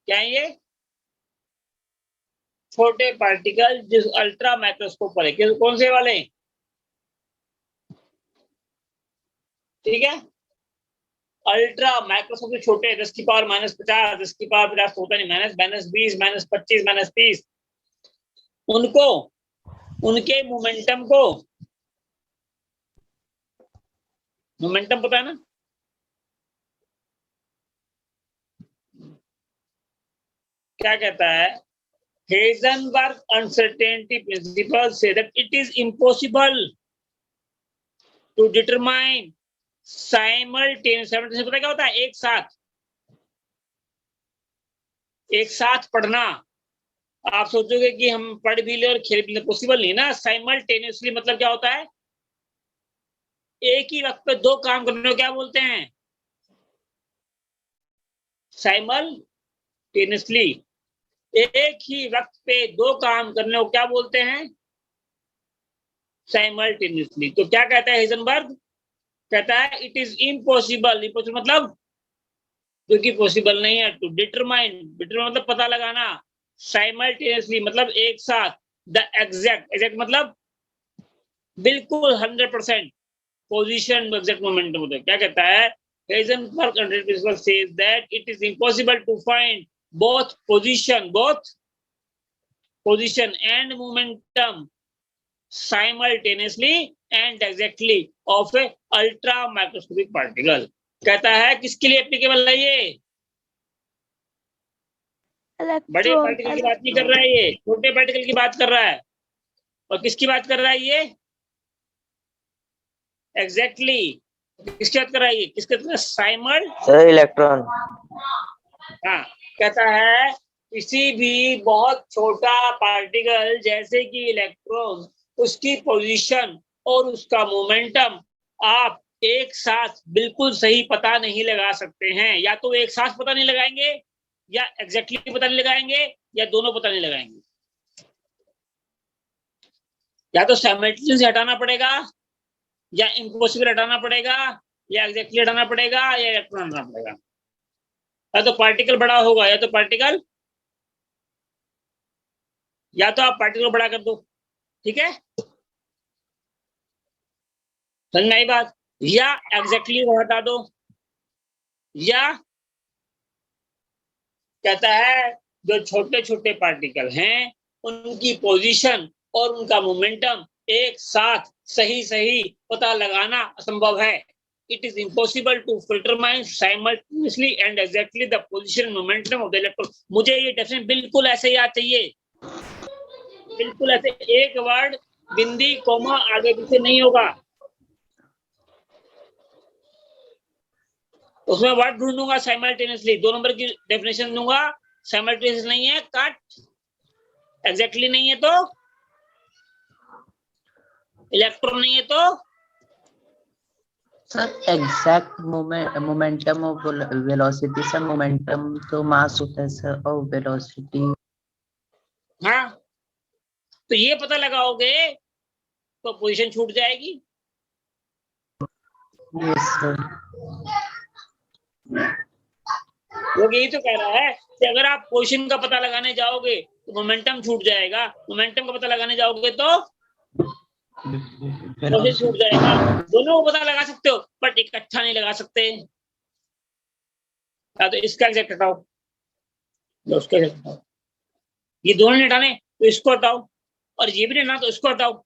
S1: क्या है ये? छोटे पार्टिकल जिस अल्ट्रा माइक्रोस्कोप पर है। कौन से वाले? ठीक है, अल्ट्रा माइक्रोस्कोप से छोटे, 10 की पावर -50, 10 की पावर 50 होता नहीं, -20, -25, -30, उनको, उनके मोमेंटम को, मोमेंटम पता है ना? क्या कहता है? Heisenberg uncertainty principle say that it is impossible to determine simultaneous. Simultaneous पता क्या होता है? एक साथ, एक साथ पढ़ना। आप सोचोगे कि हम पढ़ भी ले और खेल भी ले, पॉसिबल नहीं ना। साइमल्टेनियसली मतलब क्या होता है? एक ही वक्त पे दो काम करने को क्या बोलते हैं? साइमल्टेनियसली, एक ही वक्त पे दो काम करने को क्या बोलते हैं? साइमल्टेनियसली। तो क्या कहता है हेजनबर्ग? कहता है इट इज इम्पॉसिबल। इम्पॉसिबल मतलब क्योंकि पॉसिबल नहीं है। टू डिटरमाइन, डिटरमाइन मतलब पता लगाना, साइमल्टेनियसली मतलब एक साथ, द एग्जैक्ट, एग्जैक्ट मतलब बिल्कुल 100% पोजीशन, एग्जैक्ट मोमेंटम होता है। क्या कहता है? Heisenberg principle says that it is impossible to find both position and momentum simultaneously and exactly of a ultra microscopic particle। कहता है किसके लिए एप्लीकेबल है ये? बड़े
S4: electron,
S1: पार्टिकल की बात नहीं कर रहा है, ये छोटे पार्टिकल की बात कर रहा है। और किसकी बात कर रहा है ये? एग्जैक्टली किसकी बात कर रहा है ये? किसके साइमन?
S5: Sir electron.
S1: हाँ, कहता है किसी भी बहुत छोटा पार्टिकल जैसे कि इलेक्ट्रॉन, उसकी पोजीशन और उसका मोमेंटम आप एक साथ बिल्कुल सही पता नहीं लगा सकते हैं। या तो एक साथ पता नहीं लगाएंगे, या एग्जैक्टली पता नहीं लगाएंगे, या दोनों पता नहीं लगाएंगे। या तो साइमल्टेनियसली हटाना पड़ेगा, या इम्पॉसिबल हटाना पड़ेगा, या एग्जैक्टली हटाना पड़ेगा, या इलेक्ट्रॉन हटाना पड़ेगा। या तो पार्टिकल बड़ा होगा, या तो पार्टिकल, या तो आप पार्टिकल बड़ा कर दो, ठीक है, समझ में आई बात? या एग्जैक्टली वो हटा दो, या कहता है जो छोटे छोटे पार्टिकल हैं उनकी पोजीशन और उनका मोमेंटम एक साथ सही सही पता लगाना असंभव है। It is impossible to determine simultaneously and exactly the position and momentum of the electron. मुझे ये डेफिनेशन बिल्कुल ऐसे याद चाहिए, बिल्कुल ऐसे, एक वर्ड बिंदी कोमा आगे पीछे नहीं होगा। उसमें वर्ड ढूंढूंगा साइमल्टेनियसली, 2 नंबर की डेफिनेशन दूंगा। साइमल्टेनियस नहीं है कट, एग्जैक्टली नहीं है तो, इलेक्ट्रॉन नहीं है तो,
S2: sir exact momentum of velocity sir, momentum तो मास होता है सर, और वेलोसिटी।
S1: हाँ, तो ये पता लगाओगे तो पोजीशन छूट जाएगी।
S2: Yes sir.
S1: वो यही तो कह रहा है कि अगर आप पोजीशन का पता लगाने जाओगे तो मोमेंटम छूट जाएगा, मोमेंटम का पता लगाने जाओगे तो पोजीशन छूट जाएगा। दोनों को पता लगा सकते हो बट इकट्ठा नहीं लगा सकते। तो इसका एग्जैक्ट हटाओ, उसका एग्जैक्ट हटाओ, ये दोनों नहीं हटाने तो इसको हटाओ, और ये भी नहीं हटाना तो इसको हटाओ।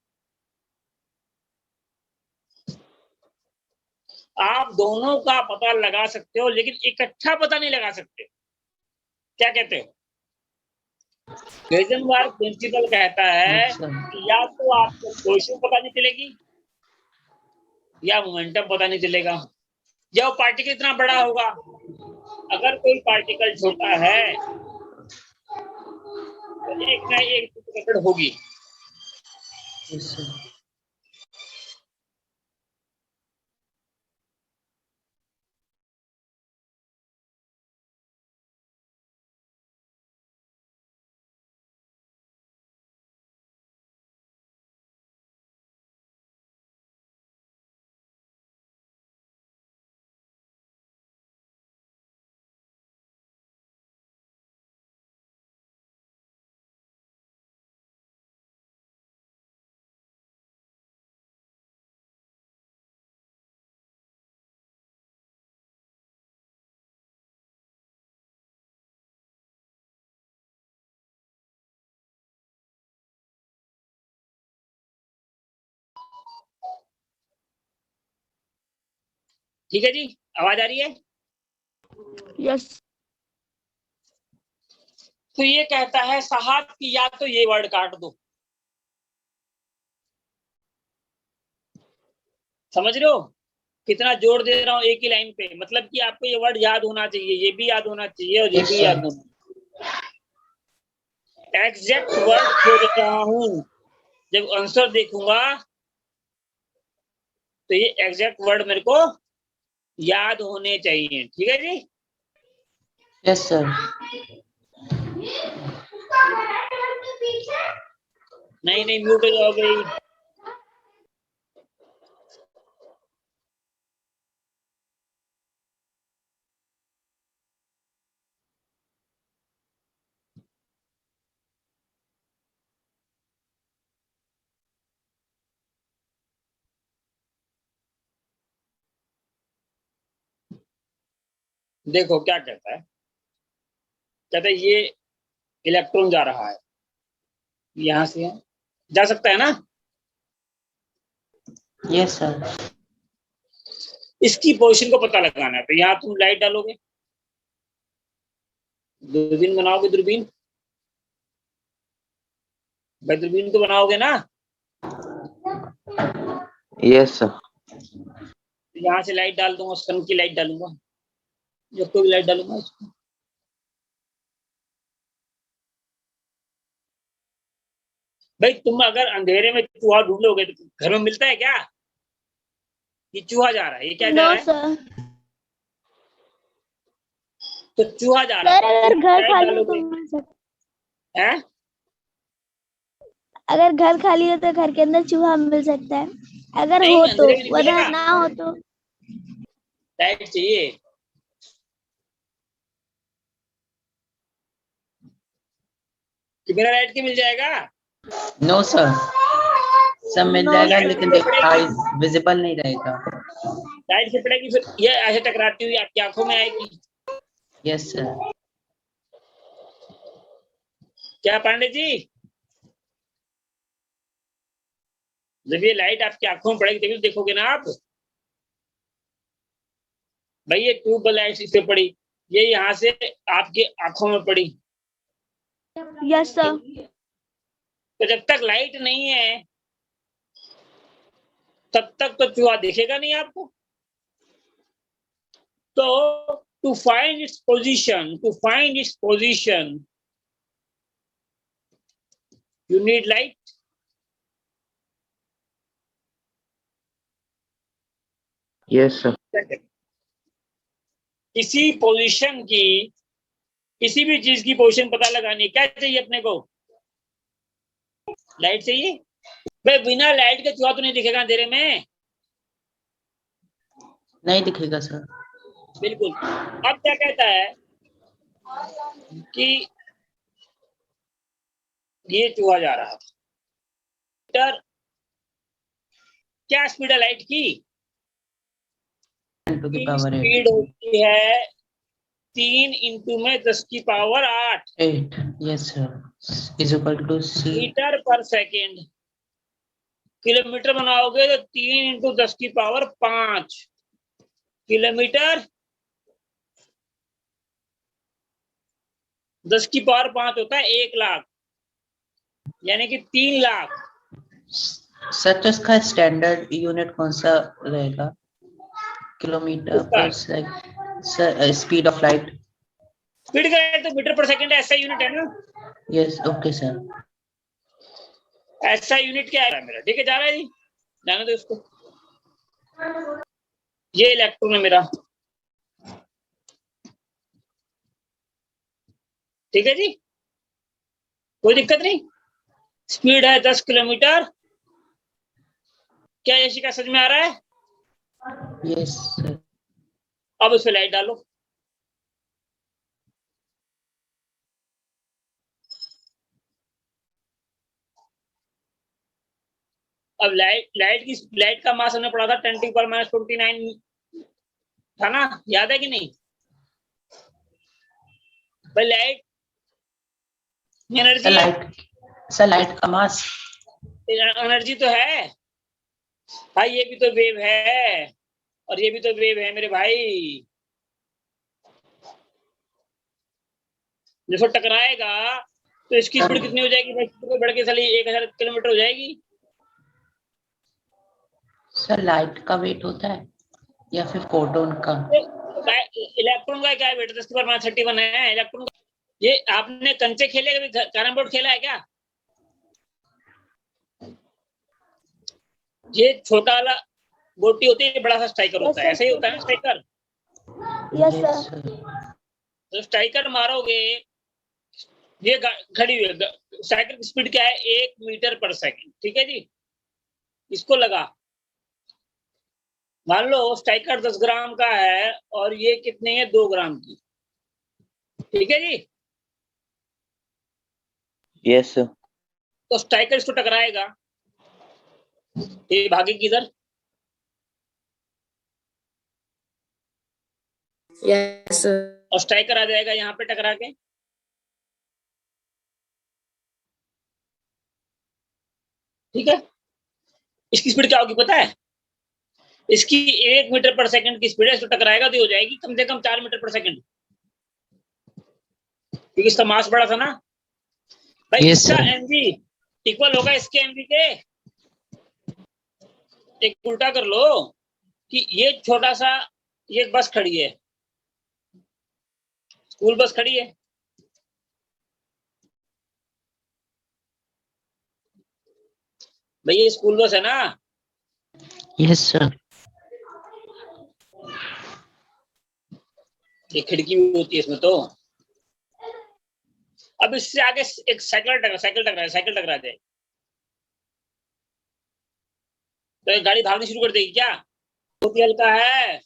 S1: आप दोनों का पता लगा सकते हो लेकिन इकट्ठा पता नहीं लगा सकते। क्या कहते हो? हेजनबर्ग प्रिंसिपल कहता है कि या तो आपको पोजीशन पता नहीं चलेगी या मोमेंटम पता नहीं चलेगा। जब पार्टिकल इतना बड़ा होगा, अगर कोई पार्टिकल छोटा है तो एक ना एक पकड़ होगी। ठीक है जी, आवाज आ रही है?
S4: yes,
S1: तो ये कहता है साहब कि या तो ये वर्ड काट दो। समझ रहे हो कितना जोर दे रहा हूं एक ही लाइन पे? मतलब कि आपको ये वर्ड याद होना चाहिए, ये भी याद होना चाहिए, और ये भी याद होना चाहिए। एग्जैक्ट वर्ड खोज रहा हूं, जब आंसर देखूंगा तो ये एग्जैक्ट वर्ड मेरे को याद होने चाहिए। ठीक है जी?
S2: Yes sir.
S1: नहीं नहीं, म्यूट हो जाओ भाई। देखो क्या कहता है, कहता है ये इलेक्ट्रॉन जा रहा है, यहां से जा सकता है ना?
S2: Yes sir.
S1: इसकी पोजीशन को पता लगाना है, तो यहाँ तुम लाइट डालोगे, दूरबीन बनाओगे? दूरबीन भाई, दूरबीन तो बनाओगे ना?
S5: Yes sir.
S1: यहाँ से लाइट डाल दूंगा, सन की लाइट डालूंगा, जो कोई लाइट डालूंगा इसको। भाई तुम अगर अंधेरे में चूहा ढूंढोगे तो घर में मिलता है क्या? ये चूहा जा रहा है, ये क्या जा
S4: नो
S1: रहा है?
S4: सर।
S1: तो चूहा जा रहा
S4: सर
S1: है,
S4: अगर घर
S1: लाइट
S4: खाली हो तो
S1: डालोगे
S4: मिल सकता
S1: है?
S4: है। अगर घर खाली हो तो घर के अंदर चूहा मिल सकता है, अगर
S1: नहीं,
S4: हो तो,
S1: अंधेरे में नहीं
S4: वरना
S1: मिलेगा,
S4: ना हो तो।
S1: लाइट चाहिए। कि बिना लाइट के मिल जाएगा?
S2: नो सर, सब मिल
S4: नो
S2: जाएगा
S4: सर।
S2: लेकिन दिखाई विजिबल नहीं रहेगा।
S1: लाइट से पड़ेगी, फिर ये ऐसे टकराती हुई आपकी आंखों में आएगी।
S2: Yes sir.
S1: क्या पांडे जी, जब ये लाइट आपकी आंखों में पड़ेगी तभी तो देखोगे ना आप। भाई ये ट्यूब लाइट इस पे पड़ी, ये यहाँ से आपकी आंखों में पड़ी,
S4: यस सर।
S1: तो जब तक लाइट नहीं है तब तक तो चूहा दिखेगा नहीं आपको। तो to find its position you need light.
S5: Yes sir.
S1: किसी पोजीशन की, किसी भी चीज की पोजीशन पता लगानी, क्या चाहिए अपने को? लाइट चाहिए। भाई बिना लाइट के चूहा तो नहीं दिखेगा अंधेरे में।
S2: नहीं दिखेगा सर।
S1: बिल्कुल। अब क्या कहता है कि ये चूहा जा रहा था, क्या स्पीड है लाइट की?
S2: To the power 8।
S1: स्पीड होती है 3 इंटू में 10 की power 8
S2: 8 yes sir is equal to C
S1: metre per second. Kilometre बनाओगे तो 3 इंटू 10 की पावर 5 किलोमीटर, 10 की पावर 5 होता है 1 लाख, यानी कि 3 लाख।
S2: सर। तो इसका स्टैंडर्ड यूनिट कौन सा रहेगा? किलोमीटर
S1: उसका
S2: पर sir speed of light.
S1: Speed का तो मीटर पर सेकेंड ऐसा यूनिट है ना।
S2: Yes okay sir.
S1: ऐसा यूनिट क्या है मेरा? ठीक है, जा रहा है जी, जाने दो इसको। ये इलेक्ट्रॉन है मेरा, ठीक है जी, कोई दिक्कत नहीं। स्पीड है 10 किलोमीटर। क्या ये का समझ में आ रहा है?
S2: Yes sir.
S1: अब उस पर लाइट डालो। अब लाइट का मास हमने पढ़ा था 10⁻⁻⁴ था ना, याद है कि नहीं? भाई लाइट एनर्जी,
S2: लाइट का मास
S1: एनर्जी तो है भाई, ये भी तो वेव है और ये भी तो वेव है मेरे भाई। जैसे टकराएगा तो इसकी स्पीड कितनी हो जाएगी भाई? बढ़ के साली 1000 किलोमीटर हो जाएगी।
S2: सर लाइट का वेट होता है या फिर फोटोन का?
S1: इलेक्ट्रॉन का क्या वेट? 10⁻31 है इलेक्ट्रॉन का। ये आपने कंचे खेले, कभी कैरम बोर्ड खेला है क्या? ये छोटा वाला गोटी होती है, बड़ा सा स्ट्राइकर होता है, ऐसे ही होता है ना स्ट्राइकर।
S4: Yes sir.
S1: तो स्ट्राइकर मारोगे, ये खड़ी हुई है, स्ट्राइकर की स्पीड क्या है? 1 मीटर पर सेकंड, ठीक है जी। इसको लगा, मान लो स्ट्राइकर 10 ग्राम का है और ये कितने है? 2 ग्राम की, ठीक है जी।
S5: Yes sir.
S1: तो स्ट्राइकर इसको टकराएगा, ये भागेगी किधर?
S3: यस
S1: और स्ट्राइकर आ जाएगा यहाँ पे टकरा के, ठीक है। इसकी स्पीड क्या होगी पता है? इसकी 1 मीटर पर सेकंड की स्पीड है, इसको टकराएगा तो हो जाएगी कम से कम 4 मीटर पर सेकंड। क्योंकि इसका मास बड़ा था ना भाई।
S2: Yes,
S1: इसका
S2: sir.
S1: mg इक्वल होगा इसके mv के। एक उल्टा कर लो कि ये छोटा सा, ये बस खड़ी है, स्कूल बस खड़ी है, भाई ये स्कूल बस है ना।
S2: Yes, sir.
S1: ये खिड़की भी होती है इसमें तो। अब इससे आगे एक साइकिल टकरा जाए तो ये गाड़ी भागनी शुरू कर देगी क्या? बहुत ही हल्का है।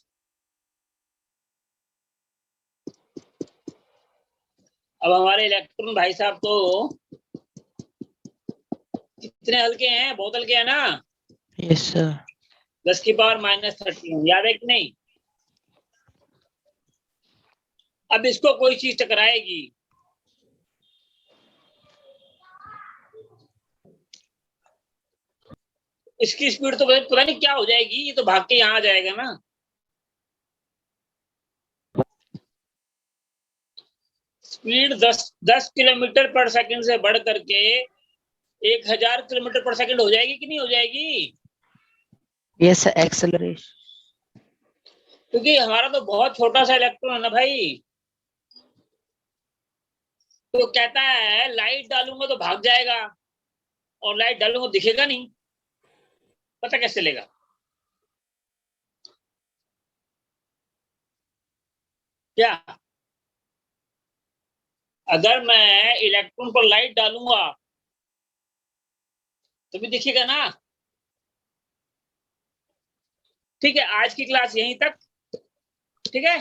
S1: अब हमारे इलेक्ट्रॉन भाई साहब तो कितने हल्के हैं, बहुत हल्के हैं ना।
S2: Yes, sir.
S1: 10 की पावर -13, याद है कि नहीं? अब इसको कोई चीज टकराएगी, इसकी स्पीड तो पता नहीं क्या हो जाएगी, ये तो भाग के यहाँ आ जाएगा ना। स्पीड 10 किलोमीटर पर सेकंड से बढ़ करके 1000 किलोमीटर पर सेकंड हो जाएगी कि नहीं हो जाएगी?
S2: Yes, sir. Acceleration.
S1: क्योंकि हमारा तो बहुत छोटा सा इलेक्ट्रॉन है ना भाई। तो कहता है लाइट डालूंगा तो भाग जाएगा, और लाइट डालूंगा दिखेगा नहीं, पता कैसे चलेगा? क्या अगर मैं इलेक्ट्रॉन पर लाइट डालूंगा तो भी दिखेगा ना। ठीक है, आज की क्लास यहीं तक। ठीक है।